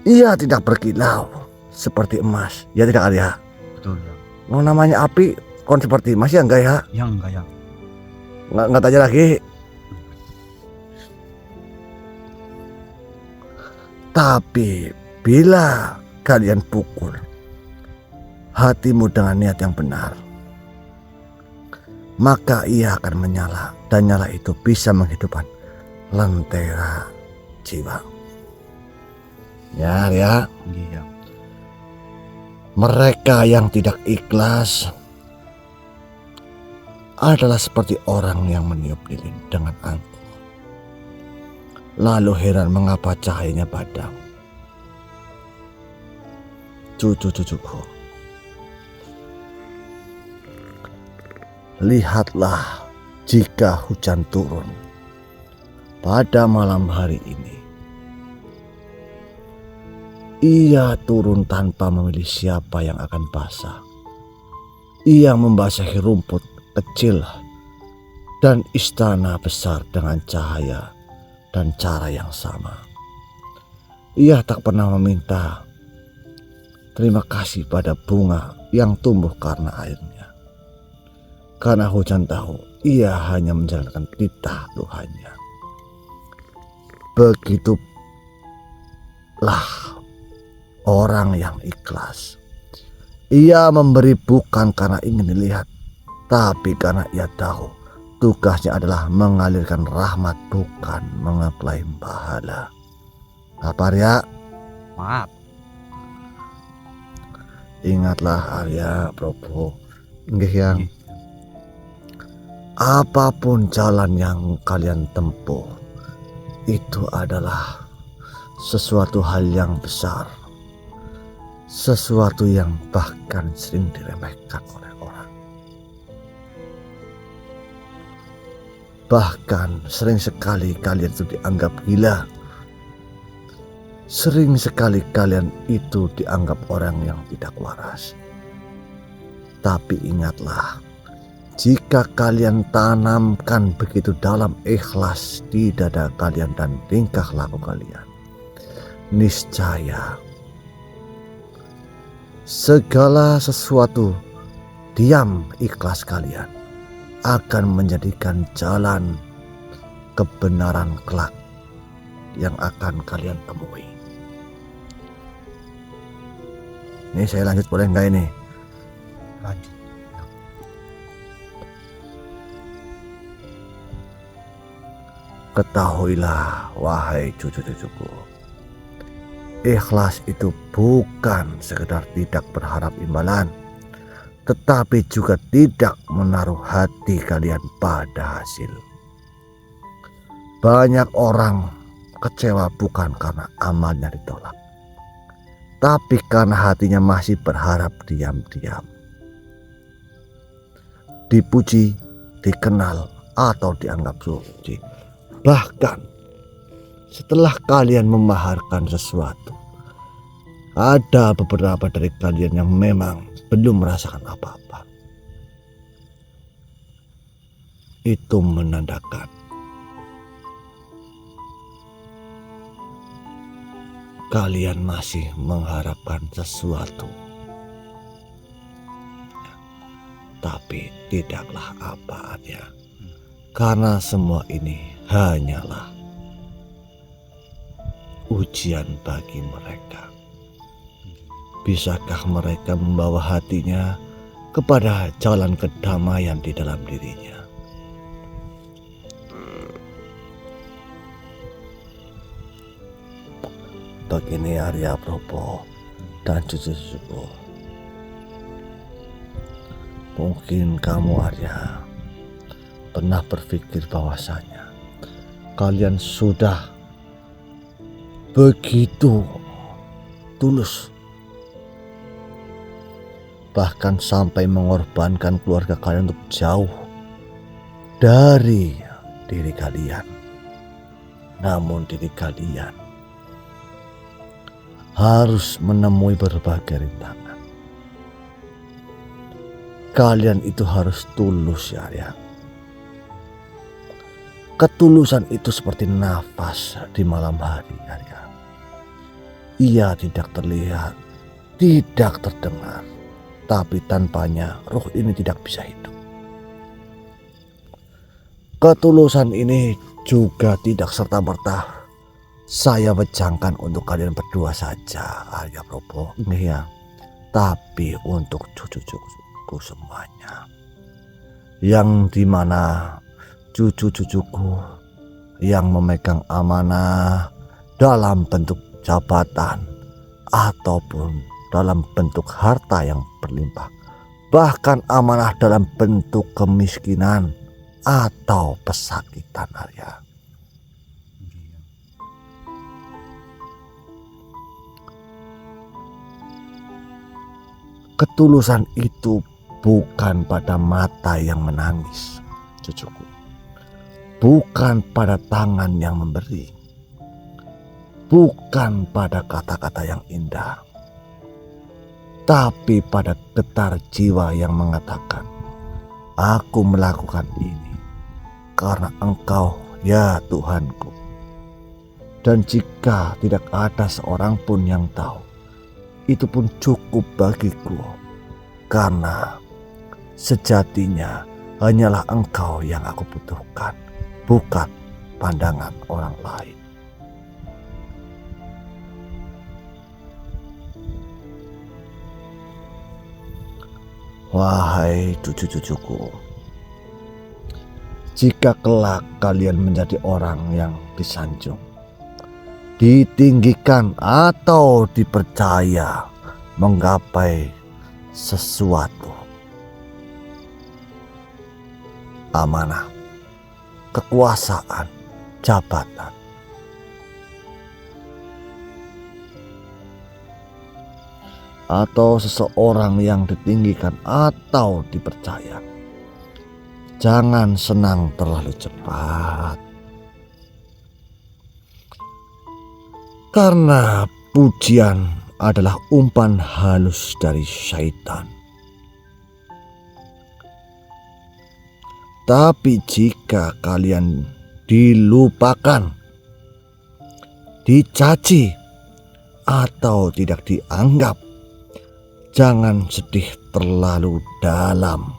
ia tidak berkilau seperti emas. Ya tidak Arya? Betul ya. Mau namanya api kon seperti emas ya enggak ya? Ya enggak ya. Enggak tanya lagi. Tapi bila kalian pukul hatimu dengan niat yang benar, maka ia akan menyala, dan nyala itu bisa menghidupkan lentera jiwa. Ya, ya. Iya. Mereka yang tidak ikhlas adalah seperti orang yang meniup lilin dengan angkuh. Lalu heran mengapa cahayanya padam. Cucu-cucuku, lihatlah jika hujan turun pada malam hari ini. Ia turun tanpa memilih siapa yang akan basah. Ia membasahi rumput kecil dan istana besar dengan cahaya dan cara yang sama. Ia tak pernah meminta terima kasih pada bunga yang tumbuh karena airnya. Karena hujan tahu ia hanya menjalankan titah Tuhannya. Begitulah orang yang ikhlas. Ia memberi bukan karena ingin dilihat, tapi karena ia tahu tugasnya adalah mengalirkan rahmat, bukan mengklaim pahala. Apa Arya? Maaf. Ingatlah Arya, Probo. Nggih yang apapun jalan yang kalian tempuh, itu adalah sesuatu hal yang besar. Sesuatu yang bahkan sering diremehkan oleh orang. Bahkan sering sekali kalian itu dianggap gila. Sering sekali kalian itu dianggap orang yang tidak waras. Tapi ingatlah, jika kalian tanamkan begitu dalam ikhlas di dada kalian dan tingkah laku kalian, niscaya segala sesuatu diam ikhlas kalian akan menjadikan jalan kebenaran kelak yang akan kalian temui. Ini saya lanjut boleh enggak ini? Lanjut. Ketahuilah wahai cucu-cucuku, ikhlas itu bukan sekedar tidak berharap imbalan, tetapi juga tidak menaruh hati kalian pada hasil. Banyak orang kecewa bukan karena amalnya ditolak, tapi karena hatinya masih berharap diam-diam. Dipuji, dikenal, atau dianggap suci. Bahkan setelah kalian memaharkan sesuatu, ada beberapa dari kalian yang memang belum merasakan apa-apa. Itu menandakan kalian masih mengharapkan sesuatu, tapi tidaklah apa-apa, karena semua ini hanyalah ujian bagi mereka. Bisakah mereka membawa hatinya kepada jalan kedamaian di dalam dirinya? Begini Arya Bropo dan cucu-cucuku. Mungkin kamu Arya pernah berpikir bahwasanya kalian sudah begitu tulus, bahkan sampai mengorbankan keluarga kalian untuk jauh dari diri kalian. Namun diri kalian harus menemui berbagai rintangan. Kalian itu harus tulus ya. Ketulusan itu seperti nafas di malam hari ya. Ia tidak terlihat, tidak terdengar, tapi tanpanya roh ini tidak bisa hidup. Ketulusan ini juga tidak serta-merta saya wejangkan untuk kalian berdua saja, Arya Bropo. Iya, tapi untuk cucu-cucuku semuanya, yang dimana cucu-cucuku yang memegang amanah dalam bentuk jabatan ataupun dalam bentuk harta yang berlimpah, bahkan amanah dalam bentuk kemiskinan atau pesakitan Arya. Ketulusan itu bukan pada mata yang menangis, cucuku. Bukan pada tangan yang memberi. Bukan pada kata-kata yang indah. Tapi pada getar jiwa yang mengatakan, aku melakukan ini karena Engkau ya Tuhanku. Dan jika tidak ada seorang pun yang tahu, itu pun cukup bagiku, karena sejatinya hanyalah Engkau yang aku butuhkan, bukan pandangan orang lain. Wahai cucu-cucuku, jika kelak kalian menjadi orang yang disanjung, ditinggikan atau dipercaya menggapai sesuatu, amanah, kekuasaan, jabatan, atau seseorang yang ditinggikan atau dipercaya, jangan senang terlalu cepat. Karena pujian adalah umpan halus dari syaitan. Tapi jika kalian dilupakan, dicaci, atau tidak dianggap, jangan sedih terlalu dalam.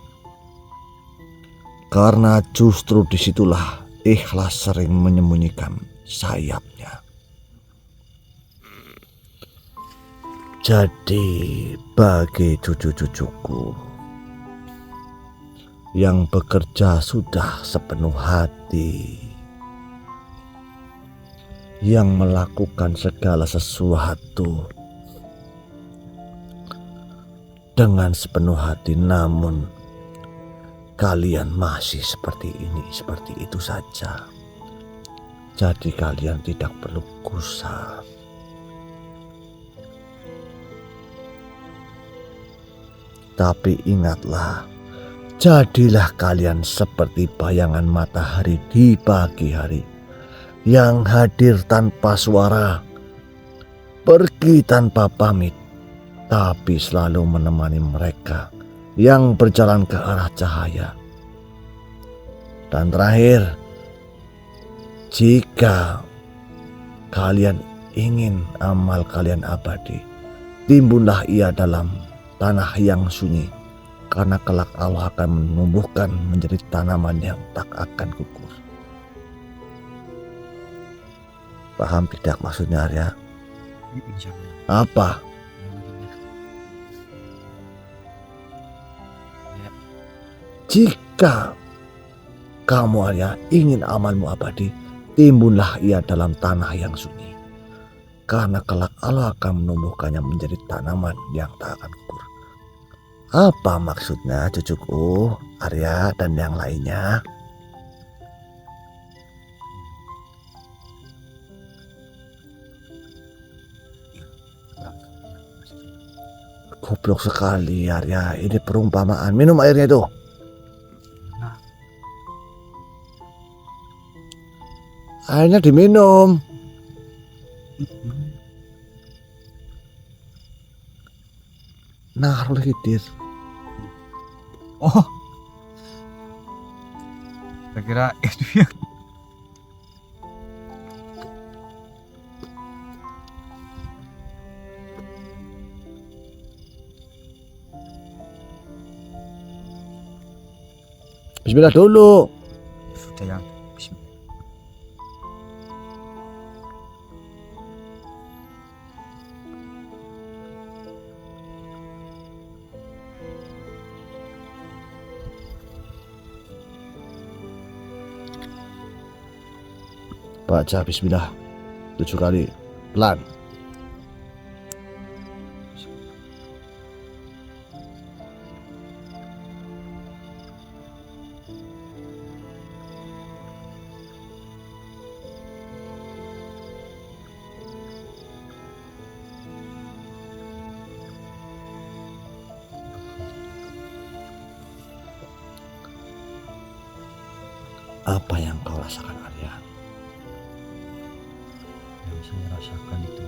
Karena justru disitulah ikhlas sering menyembunyikan sayapnya. Jadi bagi cucu-cucuku yang bekerja sudah sepenuh hati, yang melakukan segala sesuatu dengan sepenuh hati, namun kalian masih seperti ini, seperti itu saja. Jadi kalian tidak perlu gusar. Tapi ingatlah, jadilah kalian seperti bayangan matahari di pagi hari yang hadir tanpa suara, pergi tanpa pamit, tapi selalu menemani mereka yang berjalan ke arah cahaya. Dan terakhir, jika kalian ingin amal kalian abadi, timbunlah ia dalam tanah yang sunyi, karena kelak Allah akan menumbuhkan menjadi tanaman yang tak akan gugur. Paham tidak maksudnya, Arya? Apa? Jika kamu, Arya, ingin amalmu abadi, timbunlah ia dalam tanah yang sunyi, karena kelak Allah akan menumbuhkannya menjadi tanaman yang tak akan gugur. Apa maksudnya, cucuku, Arya dan yang lainnya? Goblok sekali, Arya. Ini perumpamaan. Minum airnya itu. Airnya diminum. Nah, hidir. Oh, saya kira itu yang Bismillah dulu. sudah yang bismillah. Baca bismillah 7 kali. Pelan. Apa yang kau rasakan, Arya? Yang saya rasakan itu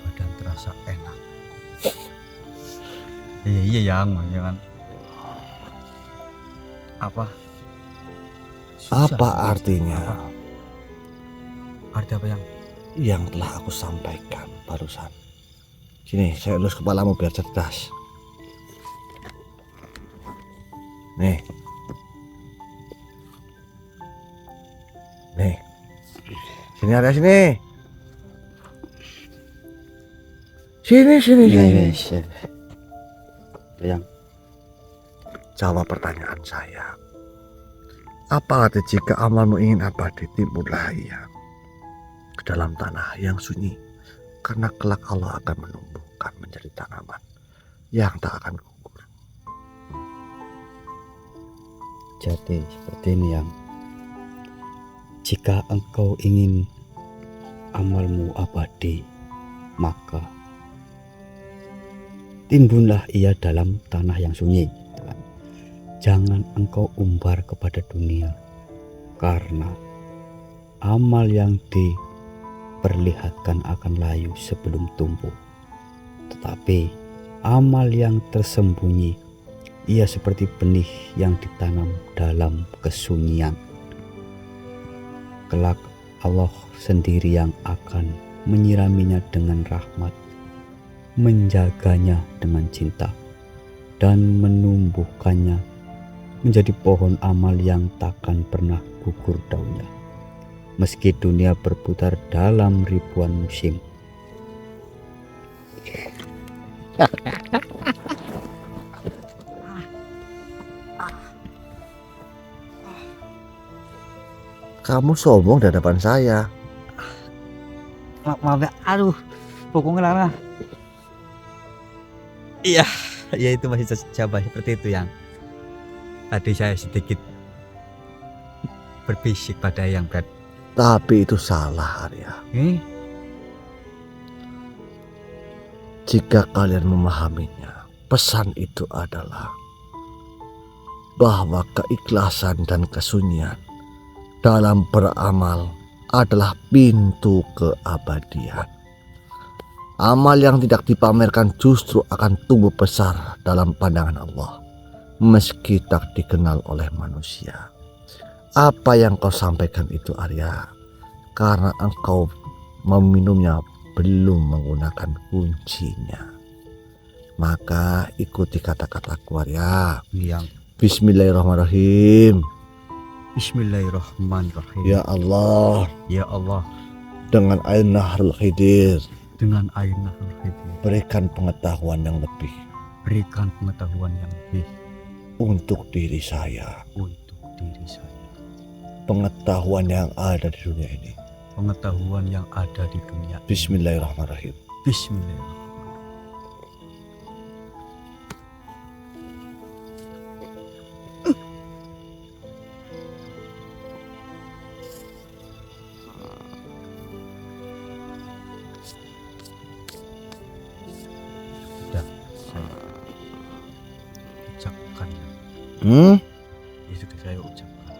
badan terasa enak. Iya yang jangan apa? Apa artinya Arti apa yang? yang telah aku sampaikan barusan? Sini, saya elus kepalamu biar cerdas. Nih. Nih. Sini, ada sini. Sini. Yang Jawab pertanyaan saya. Apa arti jika amalmu ingin abadi, timbullah ia ke dalam tanah yang sunyi, karena kelak Allah akan menumbuhkan menjadi tanaman yang tak akan gugur. jadi seperti ini yang jika engkau ingin amalmu abadi, maka timbunlah ia dalam tanah yang sunyi. Jangan engkau umbar kepada dunia, karena amal yang diperlihatkan akan layu sebelum tumbuh. Tetapi amal yang tersembunyi, ia seperti benih yang ditanam dalam kesunyian. Kelak Allah sendiri yang akan menyiraminya dengan rahmat, menjaganya dengan cinta, dan menumbuhkannya menjadi pohon amal yang takkan pernah gugur daunnya, meski dunia berputar dalam ribuan musim. Kamu sombong di hadapan saya. Maaf ya, aduh, pokoknya lama. Iya, ya itu masih coba seperti itu yang tadi saya sedikit berbisik pada yang berat. Tapi itu salah, Arya. Jika kalian memahaminya, pesan itu adalah bahwa keikhlasan dan kesunyian dalam beramal adalah pintu keabadian. Amal yang tidak dipamerkan justru akan tumbuh besar dalam pandangan Allah, meski tak dikenal oleh manusia. Apa yang kau sampaikan itu, Arya, karena engkau meminumnya belum menggunakan kuncinya. Maka ikuti kata-kataku, Arya. Yang Bismillahirrahmanirrahim. Bismillahirrahmanirrahim. Ya Allah, Ya Allah, dengan air Nahrul Khidir, dengan air Nahrul Khidir, berikan pengetahuan yang lebih berikan pengetahuan yang lebih untuk diri saya. untuk diri saya. Pengetahuan yang ada di dunia ini. Pengetahuan yang ada di dunia. Bismillahirrahmanirrahim. Bismillahirrahmanirrahim. Sudah saya ucapkan. Ya sudah saya ucapkan.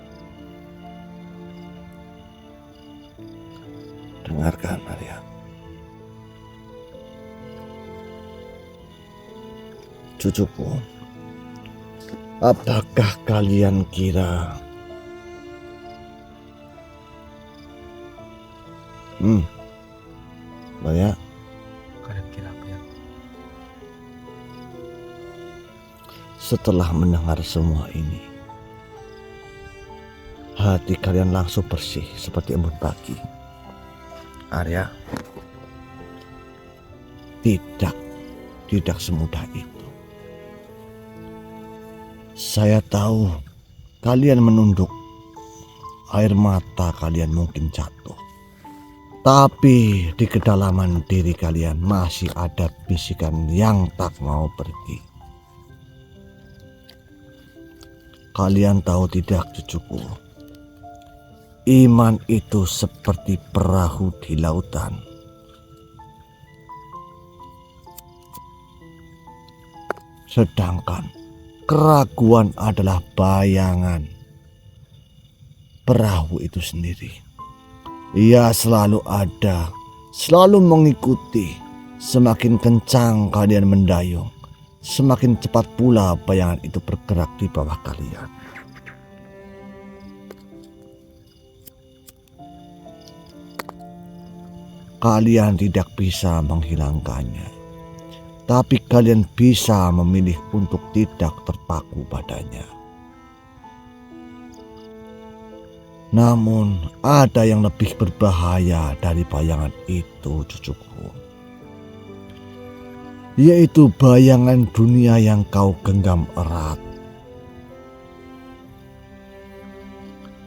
Dengarkan, Arya. Cucuku, apakah kalian kira Arya, Kalian kira apa ya? setelah mendengar semua ini, hati kalian langsung bersih seperti embun pagi? Arya, tidak semudah itu. Saya tahu kalian menunduk, air mata kalian mungkin jatuh, tapi di kedalaman diri kalian masih ada bisikan yang tak mau pergi. Kalian tahu tidak, cucuku? Iman itu seperti perahu di lautan. Sedangkan keraguan adalah bayangan perahu itu sendiri. Ia selalu ada, selalu mengikuti. Semakin kencang kalian mendayung, semakin cepat pula bayangan itu bergerak di bawah kalian. Kalian tidak bisa menghilangkannya, tapi kalian bisa memilih untuk tidak terpaku padanya. Namun ada yang lebih berbahaya dari bayangan itu, cucuku, yaitu bayangan dunia yang kau genggam erat.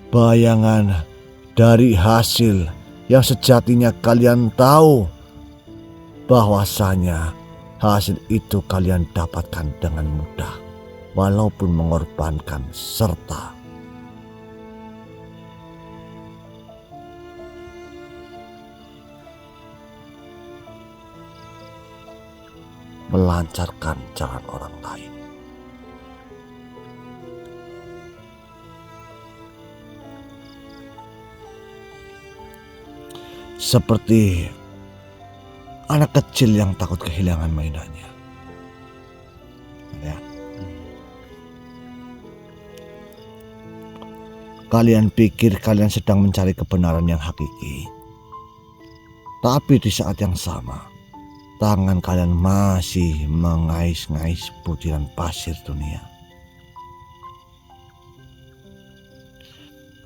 Bayangan dari hasil yang sejatinya kalian tahu bahwasanya hasil itu kalian dapatkan dengan mudah, walaupun mengorbankan serta melancarkan jalan orang lain. Seperti anak kecil yang takut kehilangan mainannya. Ya. Kalian pikir kalian sedang mencari kebenaran yang hakiki, tapi di saat yang sama tangan kalian masih mengais-ngais butiran pasir dunia.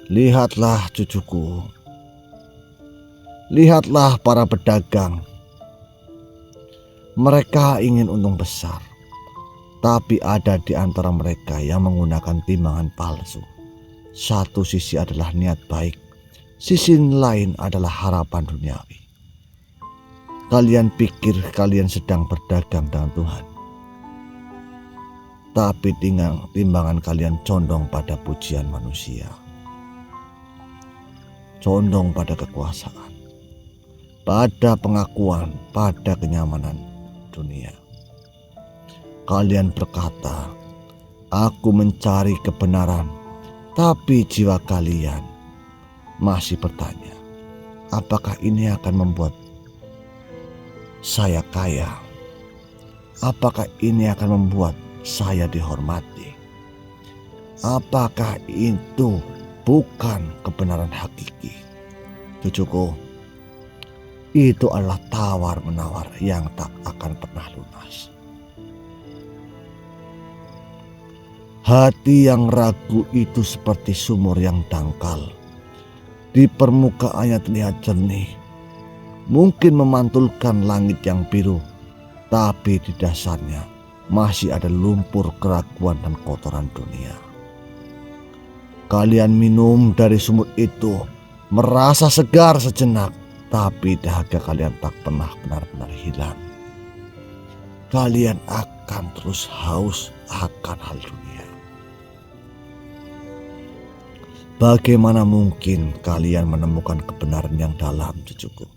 Lihatlah, cucuku. Lihatlah para pedagang. Mereka ingin untung besar, tapi ada di antara mereka yang menggunakan timbangan palsu. Satu sisi adalah niat baik, Sisi lain adalah harapan duniawi. Kalian pikir kalian sedang berdagang dengan Tuhan, tapi timbangan kalian condong pada pujian manusia, condong pada kekuasaan, pada pengakuan, pada kenyamanan dunia. Kalian berkata, "Aku mencari kebenaran," tapi jiwa kalian masih bertanya, apakah ini akan membuat saya kaya? Apakah ini akan membuat saya dihormati? Apakah itu bukan kebenaran hakiki? Cucuku, itu adalah tawar-menawar yang tak akan pernah lunas. Hati yang ragu itu seperti sumur yang dangkal. Di permukaannya terlihat jernih, mungkin memantulkan langit yang biru, tapi di dasarnya masih ada lumpur keraguan dan kotoran dunia. Kalian minum dari sumur itu, merasa segar sejenak, tapi dahaga kalian tak pernah benar-benar hilang. Kalian akan terus haus akan hal dunia. Bagaimana mungkin kalian menemukan kebenaran yang dalam, cucuku,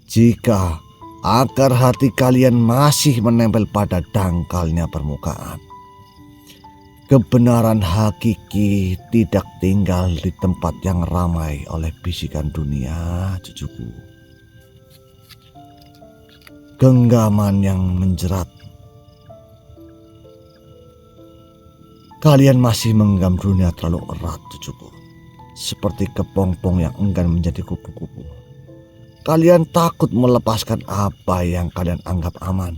jika akar hati kalian masih menempel pada dangkalnya permukaan? Kebenaran hakiki tidak tinggal di tempat yang ramai oleh bisikan dunia, cucuku. Genggaman yang menjerat. Kalian masih menggenggam dunia terlalu erat, cucuku. Seperti kepompong yang enggan menjadi kupu-kupu. Kalian takut melepaskan apa yang kalian anggap aman.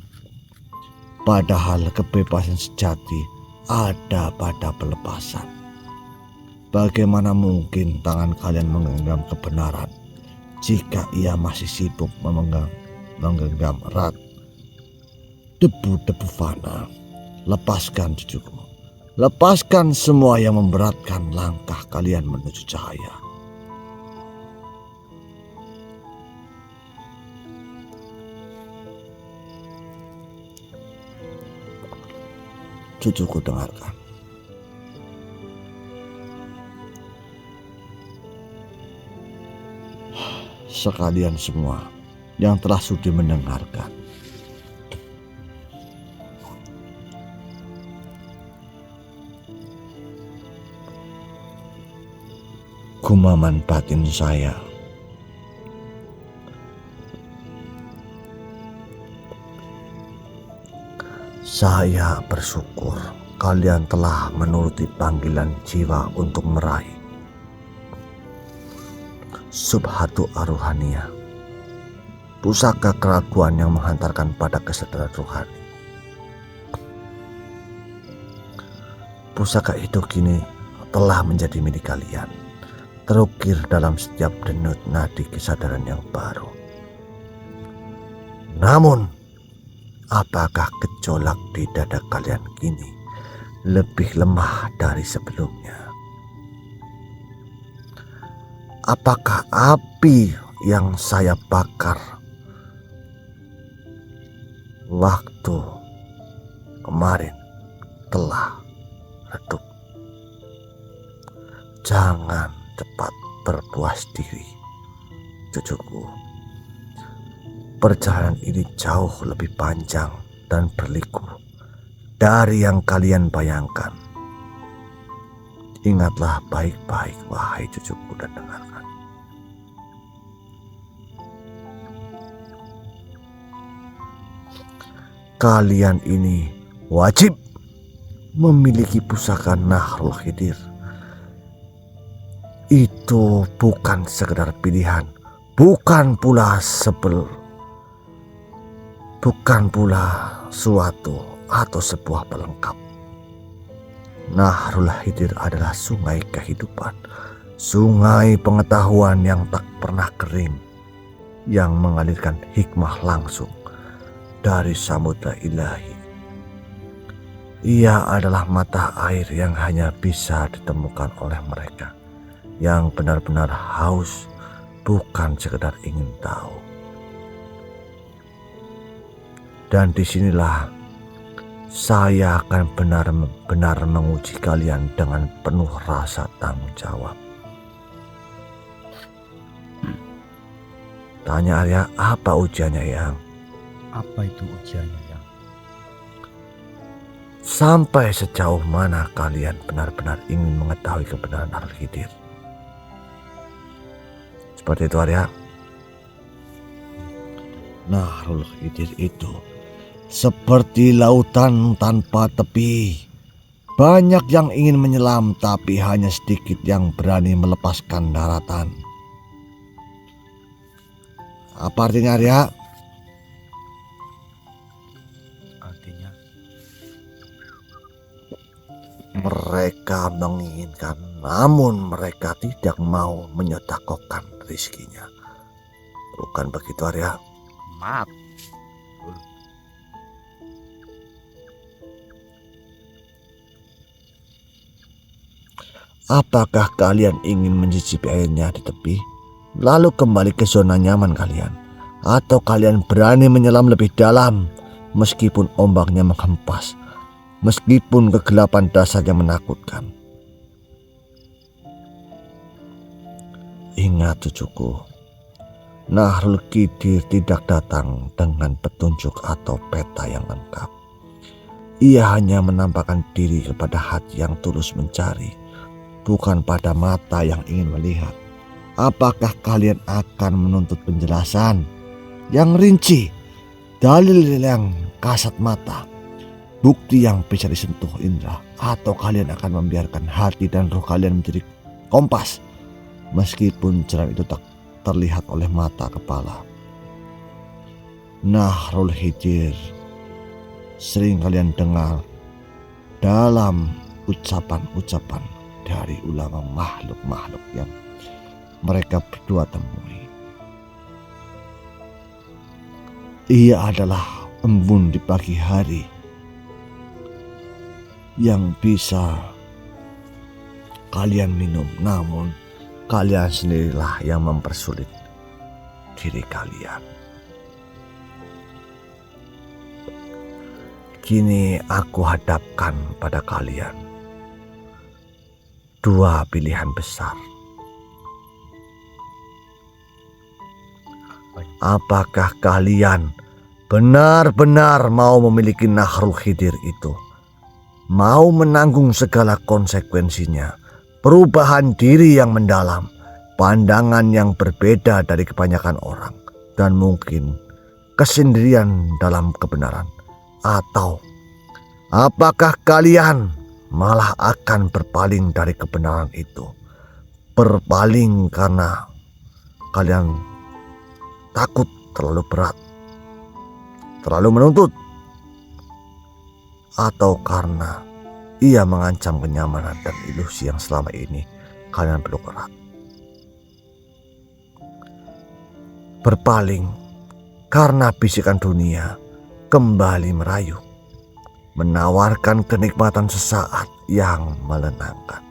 Padahal kebebasan sejati ada pada pelepasan. Bagaimana mungkin tangan kalian menggenggam kebenaran jika ia masih sibuk menggenggam erat debu-debu fana? Lepaskan, cucuku. Lepaskan semua yang memberatkan langkah kalian menuju cahaya. Cucuku, dengarkan. Sekalian semua yang telah sudi mendengarkan, gumaman batin saya, saya bersyukur kalian telah menuruti panggilan jiwa untuk meraih subhatu aruhania, pusaka keraguan yang menghantarkan pada kesadaran rohani. Pusaka itu kini telah menjadi milik kalian, terukir dalam setiap denyut nadi kesadaran yang baru. Namun, apakah gejolak di dada kalian kini lebih lemah dari sebelumnya? Apakah api yang saya bakar waktu kemarin telah redup? Jangan cepat berpuas diri, cucuku. Perjalanan ini jauh lebih panjang dan berliku dari yang kalian bayangkan. Ingatlah baik-baik, wahai cucuku, dan dengarkan. Kalian ini wajib memiliki pusaka Nahrul Khidir. Itu bukan sekedar pilihan, bukan pula suatu atau sebuah pelengkap. Nahrul Khidir adalah sungai kehidupan, sungai pengetahuan yang tak pernah kering, yang mengalirkan hikmah langsung dari samudra ilahi. Ia adalah mata air yang hanya bisa ditemukan oleh mereka yang benar-benar haus bukan sekedar ingin tahu. Dan disinilah saya akan benar-benar menguji kalian dengan penuh rasa tanggung jawab. Tanya Arya, apa ujiannya Yang? Apa itu ujiannya, Yang? Sampai sejauh mana kalian benar-benar ingin mengetahui kebenaran Al-Khidir? Seperti itu Arya. Nahrul Khidir itu seperti lautan tanpa tepi. Banyak yang ingin menyelam, tapi hanya sedikit yang berani melepaskan daratan. Apa artinya Arya? Artinya Mereka menginginkan, namun mereka tidak mau menyodakokan rizkinya. Bukan begitu Arya? maaf. Apakah kalian ingin mencicipi airnya di tepi, lalu kembali ke zona nyaman kalian? Atau kalian berani menyelam lebih dalam, meskipun ombaknya menghempas, meskipun kegelapan dasarnya menakutkan? Ingat cucuku, Nahrul Khidir tidak datang dengan petunjuk atau peta yang lengkap. Ia hanya menampakkan diri kepada hati yang tulus mencari, bukan pada mata yang ingin melihat. Apakah kalian akan menuntut penjelasan yang rinci, dalil yang kasat mata, bukti yang bisa disentuh indera, atau kalian akan membiarkan hati dan roh kalian menjadi kompas, meskipun jalan itu tak terlihat oleh mata kepala? Nahrul Khidir sering kalian dengar dalam ucapan-ucapan dari ulama makhluk-makhluk yang mereka berdua temui. Ia adalah embun di pagi hari yang bisa kalian minum, namun kalian sendirilah yang mempersulit diri kalian. Kini aku hadapkan pada kalian dua pilihan besar. Apakah kalian benar-benar mau memiliki Nahrul Khidir itu? Mau menanggung segala konsekuensinya, perubahan diri yang mendalam, pandangan yang berbeda dari kebanyakan orang, dan mungkin kesendirian dalam kebenaran? Atau apakah kalian malah akan berpaling dari kebenaran itu? Berpaling karena kalian takut terlalu berat, terlalu menuntut, atau karena ia mengancam kenyamanan dan ilusi yang selama ini kalian peluk erat? Berpaling karena bisikan dunia kembali merayu, menawarkan kenikmatan sesaat yang menenangkan.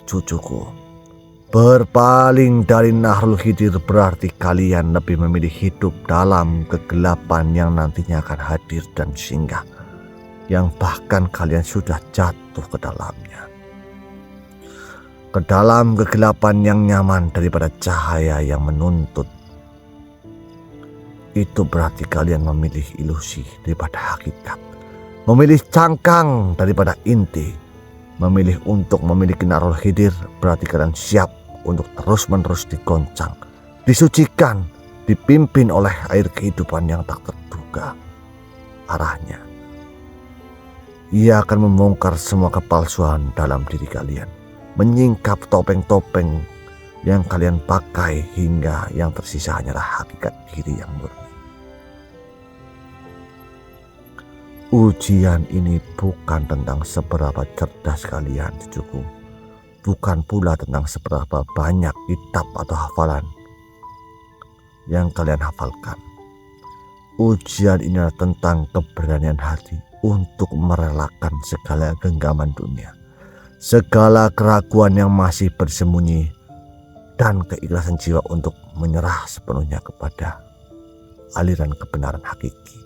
Cucuku, berpaling dari Nahrul Khidir berarti kalian lebih memilih hidup dalam kegelapan yang nantinya akan hadir dan singgah, yang bahkan kalian sudah jatuh ke dalamnya. Ke dalam kegelapan yang nyaman daripada cahaya yang menuntut. Itu berarti kalian memilih ilusi daripada hakikat, memilih cangkang daripada inti, memilih untuk memiliki Nahrul Khidir berarti kalian siap untuk terus-menerus digoncang, disucikan, dipimpin oleh air kehidupan yang tak terduga arahnya. Ia akan membongkar semua kepalsuan dalam diri kalian, menyingkap topeng-topeng yang kalian pakai hingga yang tersisa hanyalah hakikat diri yang murni. Ujian ini bukan tentang seberapa cerdas kalian, cucuku. Bukan pula tentang seberapa banyak kitab atau hafalan yang kalian hafalkan. Ujian ini adalah tentang keberanian hati untuk merelakan segala genggaman dunia, segala keraguan yang masih bersembunyi dan keikhlasan jiwa untuk menyerah sepenuhnya kepada aliran kebenaran hakiki.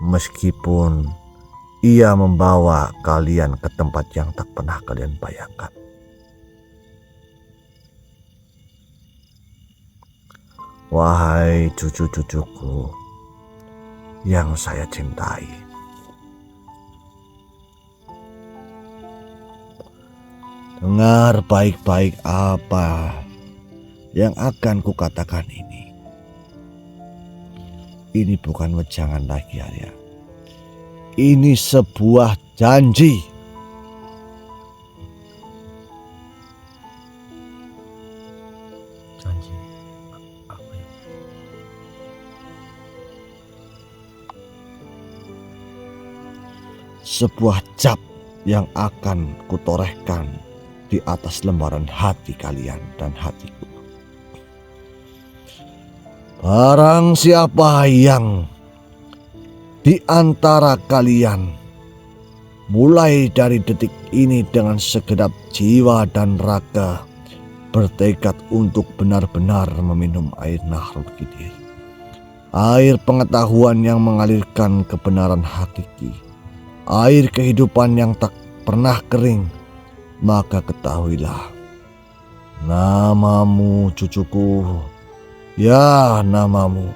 Meskipun ia membawa kalian ke tempat yang tak pernah kalian bayangkan. Wahai cucu-cucuku yang saya cintai, dengar baik-baik apa yang akan kukatakan ini. Ini bukan wejangan lagi, Arya. Ini sebuah janji. Janji apa ya? Sebuah cap yang akan kutorehkan di atas lembaran hati kalian dan hatiku. Barang siapa yang di antara kalian mulai dari detik ini dengan segenap jiwa dan raga bertekad untuk benar-benar meminum air Nahrul Qidir, air pengetahuan yang mengalirkan kebenaran hakiki, air kehidupan yang tak pernah kering, maka ketahuilah, namamu cucuku, ya namamu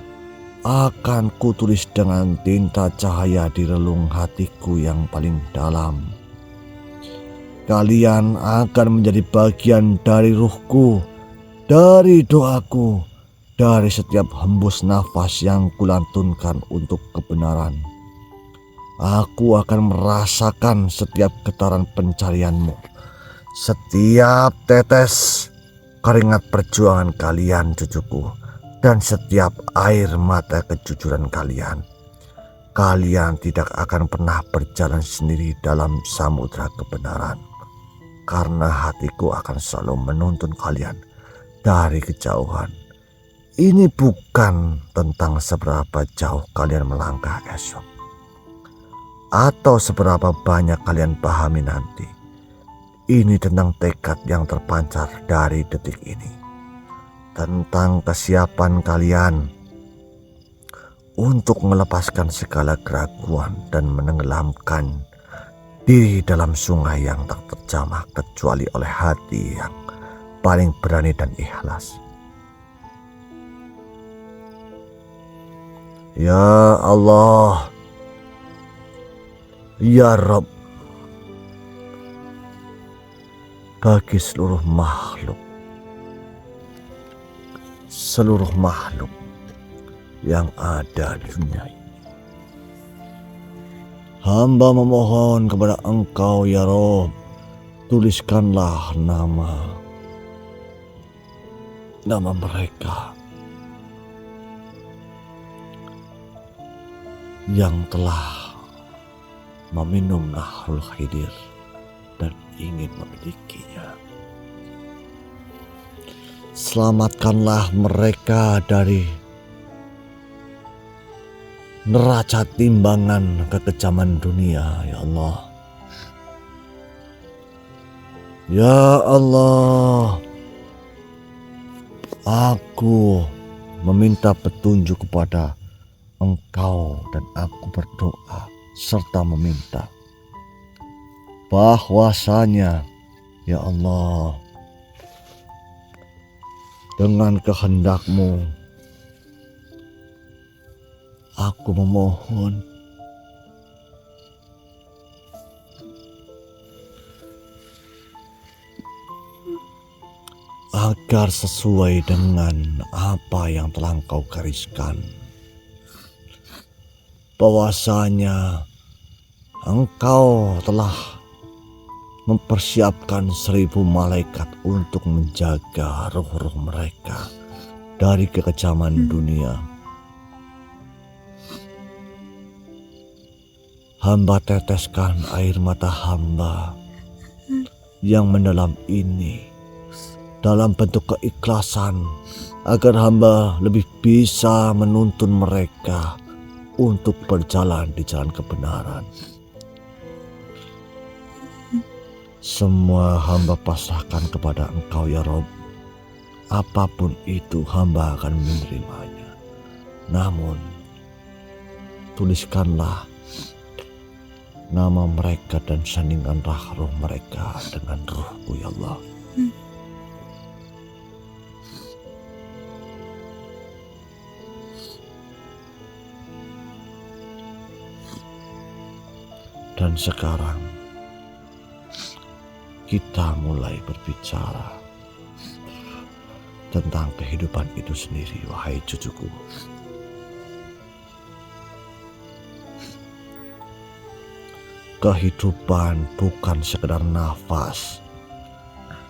akan kutulis dengan tinta cahaya di relung hatiku yang paling dalam. Kalian akan menjadi bagian dari ruhku, dari doaku, dari setiap hembus nafas yang kulantunkan untuk kebenaran. Aku akan merasakan setiap getaran pencarianmu, setiap tetes keringat perjuangan kalian cucuku, dan setiap air mata kejujuran kalian. Kalian tidak akan pernah berjalan sendiri dalam samudera kebenaran, karena hatiku akan selalu menuntun kalian dari kejauhan. Ini bukan tentang seberapa jauh kalian melangkah esok, atau seberapa banyak kalian pahami nanti. Ini tentang tekad yang terpancar dari detik ini, tentang kesiapan kalian untuk melepaskan segala keraguan dan menenggelamkan diri dalam sungai yang tak terjamah kecuali oleh hati yang paling berani dan ikhlas. Ya Allah, ya Rabb, bagi seluruh makhluk yang ada di dunia ini, hamba memohon kepada Engkau ya Rabb, tuliskanlah nama mereka yang telah meminum Nahrul Qidir dan ingin memilikinya. Selamatkanlah mereka dari neraca timbangan kekejaman dunia, ya Allah. Ya Allah, aku meminta petunjuk kepada Engkau dan aku berdoa serta meminta bahwasanya, ya Allah, dengan kehendak-Mu aku memohon agar sesuai dengan apa yang telah Engkau gariskan, bahwasanya Engkau telah mempersiapkan 1000 malaikat untuk menjaga ruh-ruh mereka dari kekejaman dunia. Hamba teteskan air mata hamba yang mendalam ini dalam bentuk keikhlasan, agar hamba lebih bisa menuntun mereka untuk berjalan di jalan kebenaran. Semua hamba pasrahkan kepada Engkau ya Rabb. apapun itu hamba akan menerimanya. Namun, tuliskanlah nama mereka dan sandingkan roh mereka dengan ruhku ya Allah. Dan sekarang kita mulai berbicara tentang kehidupan itu sendiri, wahai cucuku. Kehidupan bukan sekedar nafas.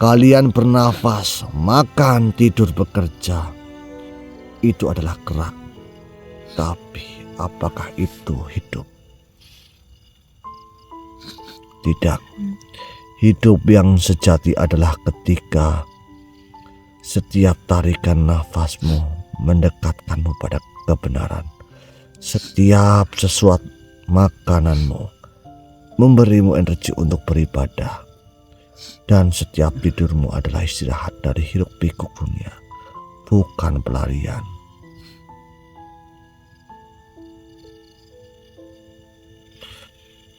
Kalian bernafas, makan, tidur, bekerja. Itu adalah gerak. Tapi apakah itu hidup? Tidak. Hidup yang sejati adalah ketika setiap tarikan nafasmu mendekatkanmu pada kebenaran. Setiap sesuatu makananmu memberimu energi untuk beribadah, dan setiap tidurmu adalah istirahat dari hiruk pikuk dunia, bukan pelarian.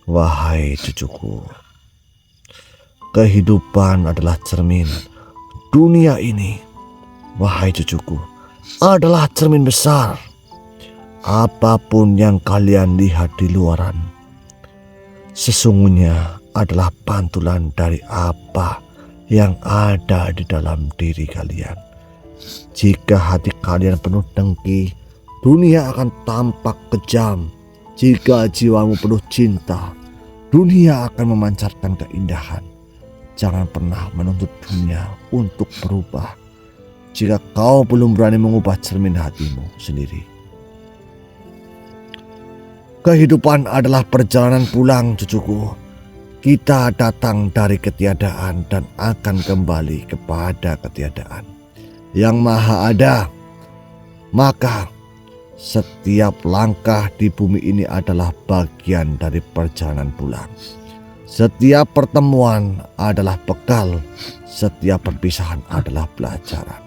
Wahai cucuku, kehidupan adalah cermin. Dunia ini, wahai cucuku, adalah cermin besar. Apapun yang kalian lihat di luaran, sesungguhnya adalah pantulan dari apa yang ada di dalam diri kalian. Jika hati kalian penuh dengki, dunia akan tampak kejam. Jika jiwamu penuh cinta, dunia akan memancarkan keindahan. Jangan pernah menuntut dunia untuk berubah jika kau belum berani mengubah cermin hatimu sendiri. Kehidupan adalah perjalanan pulang, cucuku. Kita datang dari ketiadaan dan akan kembali kepada ketiadaan yang maha ada. Maka setiap langkah di bumi ini adalah bagian dari perjalanan pulang. Setiap pertemuan adalah bekal, setiap perpisahan adalah pelajaran.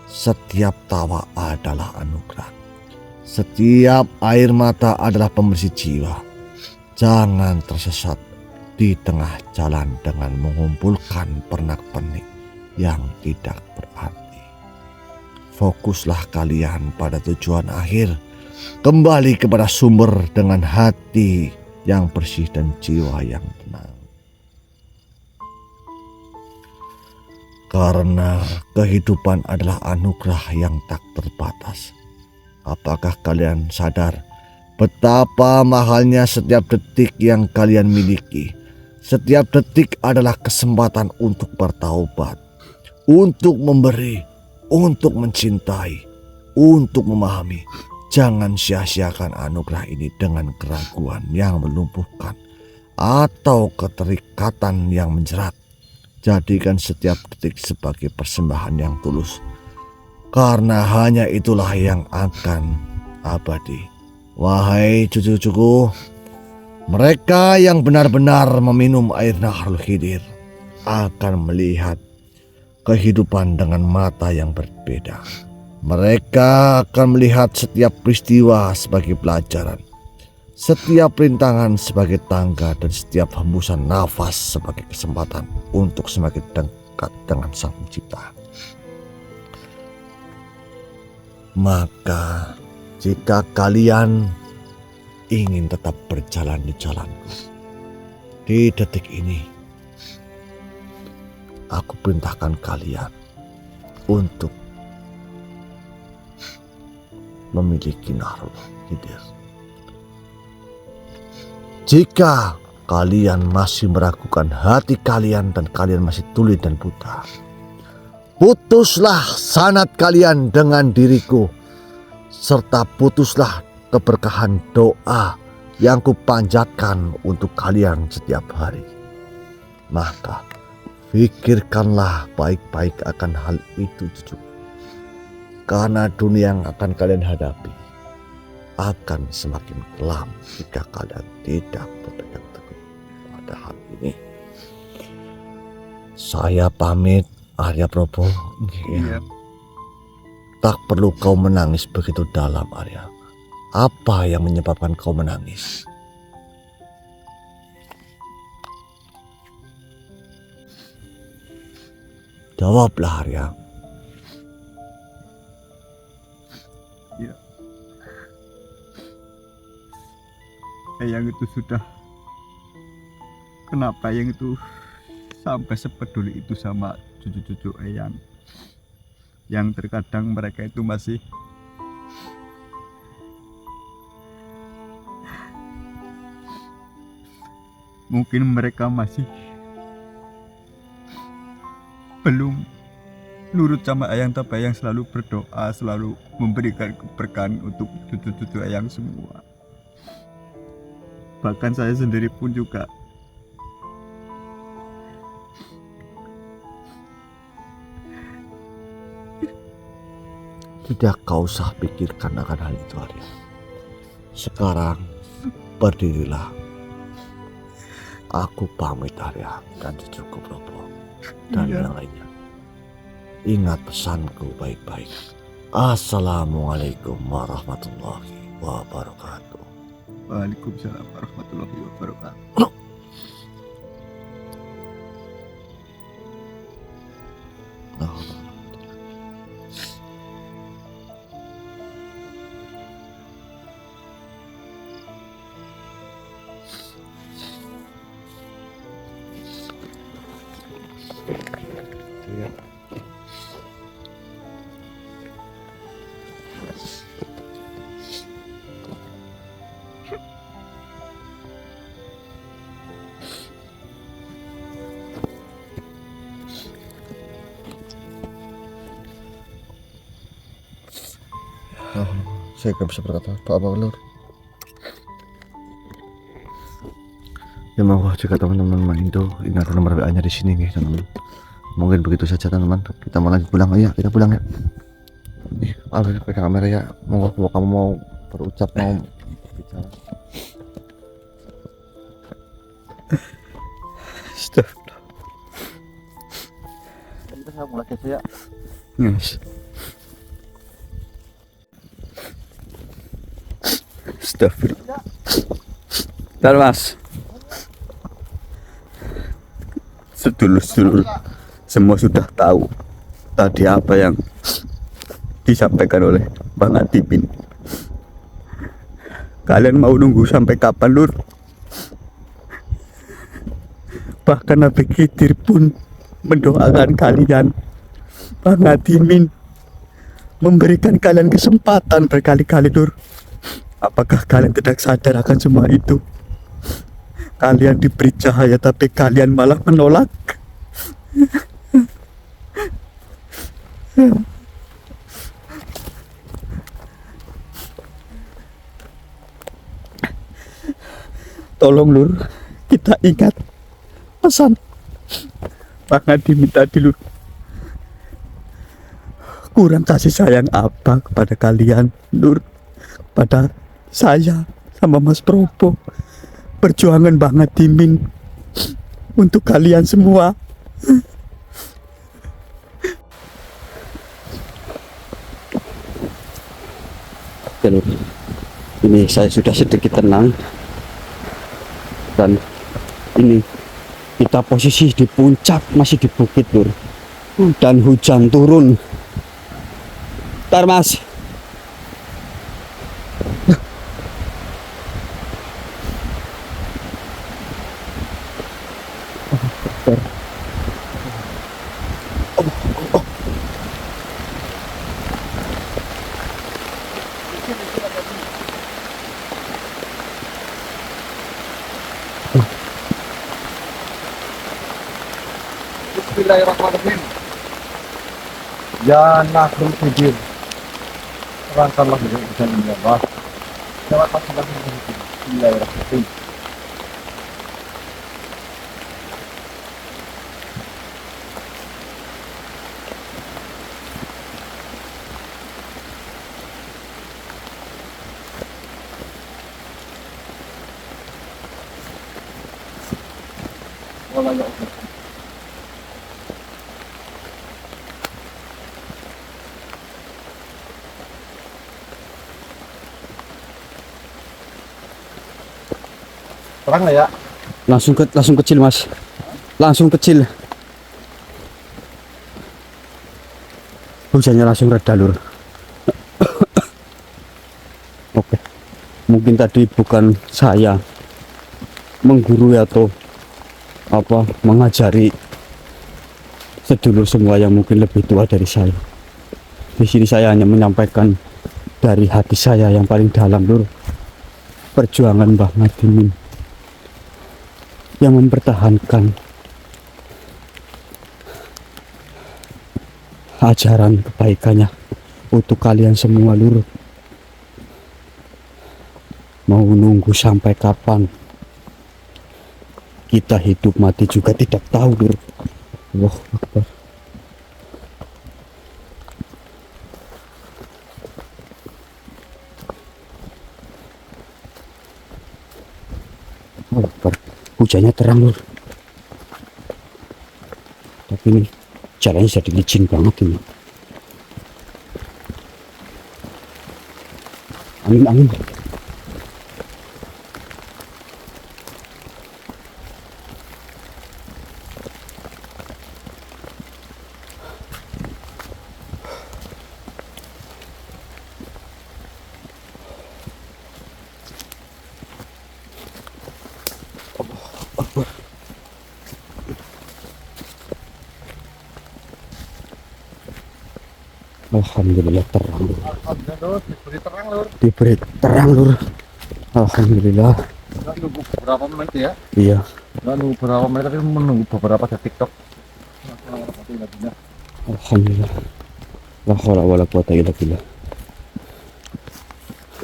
Setiap tawa adalah anugerah. Setiap air mata adalah pembersih jiwa. Jangan tersesat di tengah jalan dengan mengumpulkan pernak-pernik yang tidak berarti. Fokuslah kalian pada tujuan akhir. Kembali kepada sumber dengan hati yang bersih dan jiwa yang tenang. Karena kehidupan adalah anugerah yang tak terbatas. Apakah kalian sadar betapa mahalnya setiap detik yang kalian miliki? Setiap detik adalah kesempatan untuk bertaubat, untuk memberi, untuk mencintai, untuk memahami. Jangan sia-siakan anugerah ini dengan keraguan yang melumpuhkan atau keterikatan yang menjerat. Jadikan setiap detik sebagai persembahan yang tulus, karena hanya itulah yang akan abadi. Wahai cucu-cucuku, mereka yang benar-benar meminum air Nahrul Khidir akan melihat kehidupan dengan mata yang berbeda. Mereka akan melihat setiap peristiwa sebagai pelajaran, setiap rintangan sebagai tangga, dan setiap hembusan nafas sebagai kesempatan untuk semakin dekat dengan Sang Pencipta. Maka jika kalian ingin tetap berjalan di jalanku, di detik ini aku perintahkan kalian untuk memiliki Nahrul Khidir. Jika kalian masih meragukan hati kalian dan kalian masih tuli dan buta, putuslah sanad kalian dengan diriku, serta putuslah keberkahan doa yang kupanjatkan untuk kalian setiap hari. Maka pikirkanlah baik-baik akan hal itu, cucu. Karena dunia yang akan kalian hadapi akan semakin kelam jika kalian tidak berpegang teguh pada hal ini. Saya pamit. Arya Probo, Iya. tak perlu kau menangis begitu dalam, Arya. Apa yang menyebabkan kau menangis? Jawablah, Arya. Eyang itu sudah, kenapa Eyang itu sampai sepeduli itu sama cucu-cucu Eyang, yang terkadang mereka itu masih mungkin mereka masih belum nurut sama Eyang, tapi Eyang selalu berdoa, selalu memberikan keberkahan untuk cucu-cucu Eyang semua. Bahkan saya sendiri pun juga Tidak kau usah pikirkan akan hal itu, Arya. Sekarang berdirilah. Aku pamit, Arya, dan cucuku Probo dan Iya. yang lainnya. Ingat pesanku baik-baik. Assalamualaikum warahmatullahi wabarakatuh. Waalaikumsalam warahmatullahi wabarakatuh. Saya gak bisa berkata apa-apa, Lur. Ya mau jika teman-teman main itu ingat nomor WA-nya di sini, nih, teman-teman. Mungkin begitu saja, teman-teman. Kita mau lanjut pulang. Ya, kita pulang ya. Nih, Alvin pegang kamera ya. Mau kamu mau berucap, mau bicara. Stop. Kita saya mulai aja ya. Yes. Astagfirullah. Bentar, Mas. Sedulur-sedulur semua sudah tahu tadi apa yang disampaikan oleh Bang Adipin. Kalian mau nunggu sampai kapan, Lur? Bahkan Nabi Khidir pun mendoakan kalian. Bang Adimin memberikan kalian kesempatan berkali-kali, Lur. Apakah kalian tidak sadar akan semua itu? Kalian diberi cahaya tapi kalian malah menolak. Tolong, Lur, kita ingat pesan Bang Adimin tadi, Lur. Kurang kasih sayang apa kepada kalian, Lur? Pada saya sama Mas Probo, perjuangan Bang Adimin untuk kalian semua. Oke, Lur. Ini saya sudah sedikit tenang, dan ini kita posisi di puncak, masih di bukit, Lur, dan hujan turun. Bentar, Mas. Bismillahirrahmanirrahim. Ya Nasrul Fidin, terangkanlah dengan izin Allah. Lewat masalah ini. Bismillahirrahmanirrahim. Wala ya Allah. Terang lah ya. Langsung kecil mas. Langsung kecil. Hujannya langsung reda lur. Oke. Mungkin tadi bukan saya menggurui atau apa mengajari sedulur semua yang mungkin lebih tua dari saya. Di sini saya hanya menyampaikan dari hati saya yang paling dalam lur. Perjuangan Mbah Ngadimin yang mempertahankan ajaran kebaikannya untuk kalian semua lur. Mau nunggu sampai kapan kita hidup mati juga tidak tahu lur. Allahu Akbar. Allahu Akbar. Hujannya terang lur. Tapi ini jalannya jadi licin banget ini. Angin. Alhamdulillah terang lur. Alhamdulillah diberi terang lur. Diberi terang lur. Alhamdulillah. Nggak nunggu beberapa menit ya. Iya. Nggak nunggu beberapa menit tapi menunggu beberapa detik tok. Alhamdulillah. La haula wala quwata illa billah.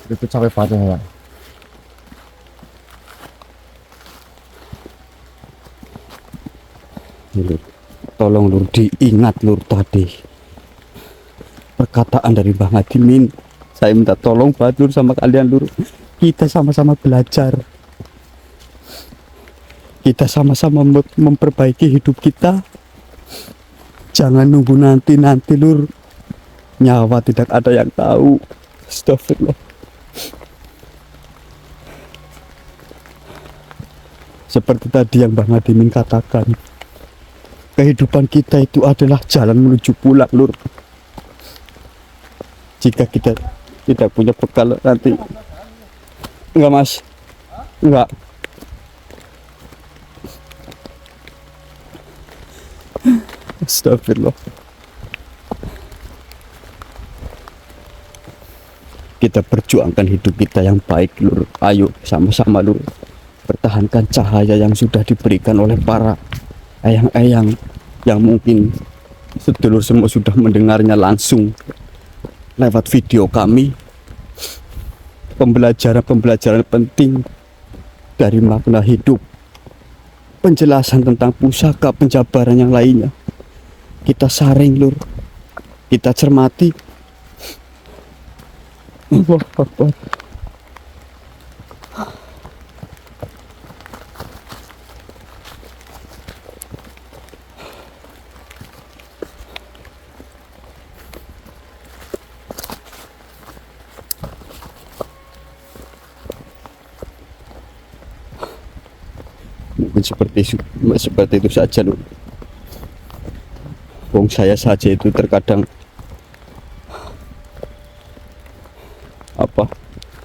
Itu capek banget ya. Lur. Tolong lur diingat lur tadi perkataan dari Mbah Ngadimin. Saya minta tolong banget lur sama kalian lur. Kita sama-sama belajar. Kita sama-sama memperbaiki hidup kita. Jangan nunggu nanti lur. Nyawa tidak ada yang tahu. Astagfirullah. Seperti tadi yang Mbah Ngadimin katakan, kehidupan kita itu adalah jalan menuju pulang lur. Jika kita tidak punya bekal nanti. Enggak mas. Enggak. Astagfirullah. Kita perjuangkan hidup kita yang baik lur. Ayo sama-sama lur. Pertahankan cahaya yang sudah diberikan oleh para eyang-eyang yang mungkin sedulur semua sudah mendengarnya langsung lewat video kami. Pembelajaran penting dari makna hidup, penjelasan tentang pusaka penjabaran yang lainnya. Kita saring lur, kita cermati. Allahu Akbar. Mungkin seperti itu saja lur. Wong saya saja itu terkadang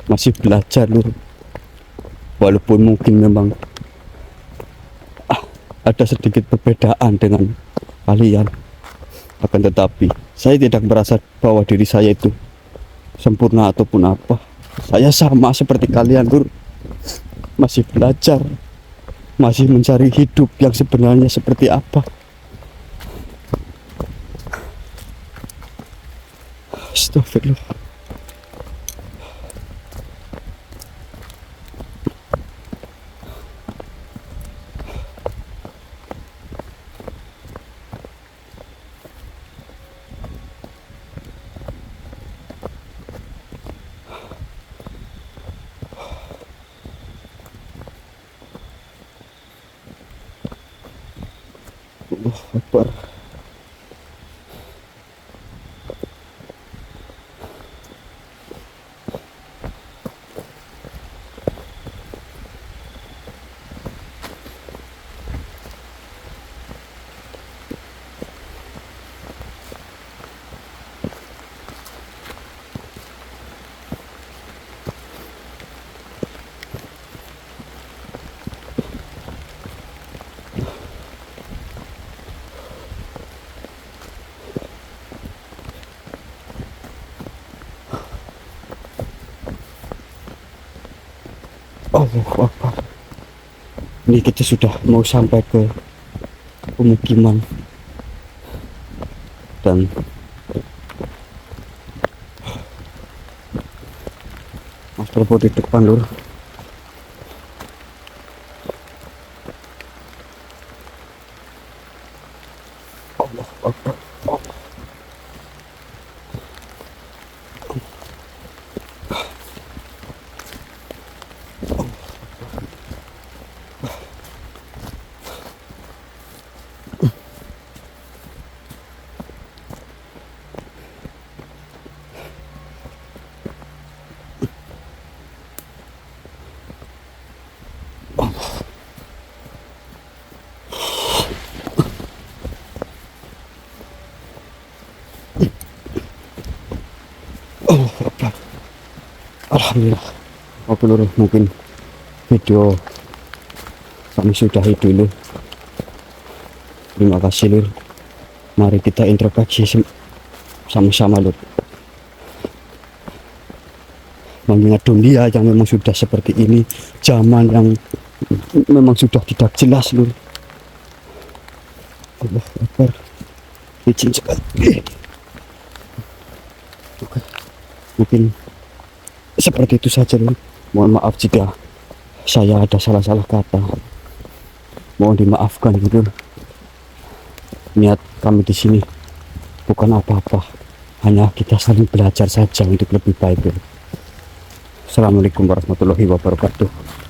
masih belajar lur. Walaupun mungkin memang ada sedikit perbedaan dengan kalian, akan tetapi saya tidak merasa bahwa diri saya itu sempurna ataupun apa. Saya sama seperti kalian lur, masih belajar, masih mencari hidup yang sebenarnya seperti apa. Astagfirullah. Allahu Akbar. Allahu Akbar. Ini kita sudah mau sampai ke pemukiman dan Mas Prabu di depan lur. Allahu Akbar. Allahu Akbar. Alhamdulillah. Oke lur, mungkin video kami sudahi dulu. Terima kasih lur. Mari kita introspeksi sama-sama lur. Mengingat dunia yang memang sudah seperti ini, zaman yang memang sudah tidak jelas lur. Allahu Akbar. Izin sekali. Oke. Mungkin seperti itu saja lur. Mohon maaf jika saya ada salah-salah kata. Mohon dimaafkan lur. Niat kami di sini bukan apa-apa, hanya kita saling belajar saja untuk lebih baik lur. Assalamualaikum warahmatullahi wabarakatuh.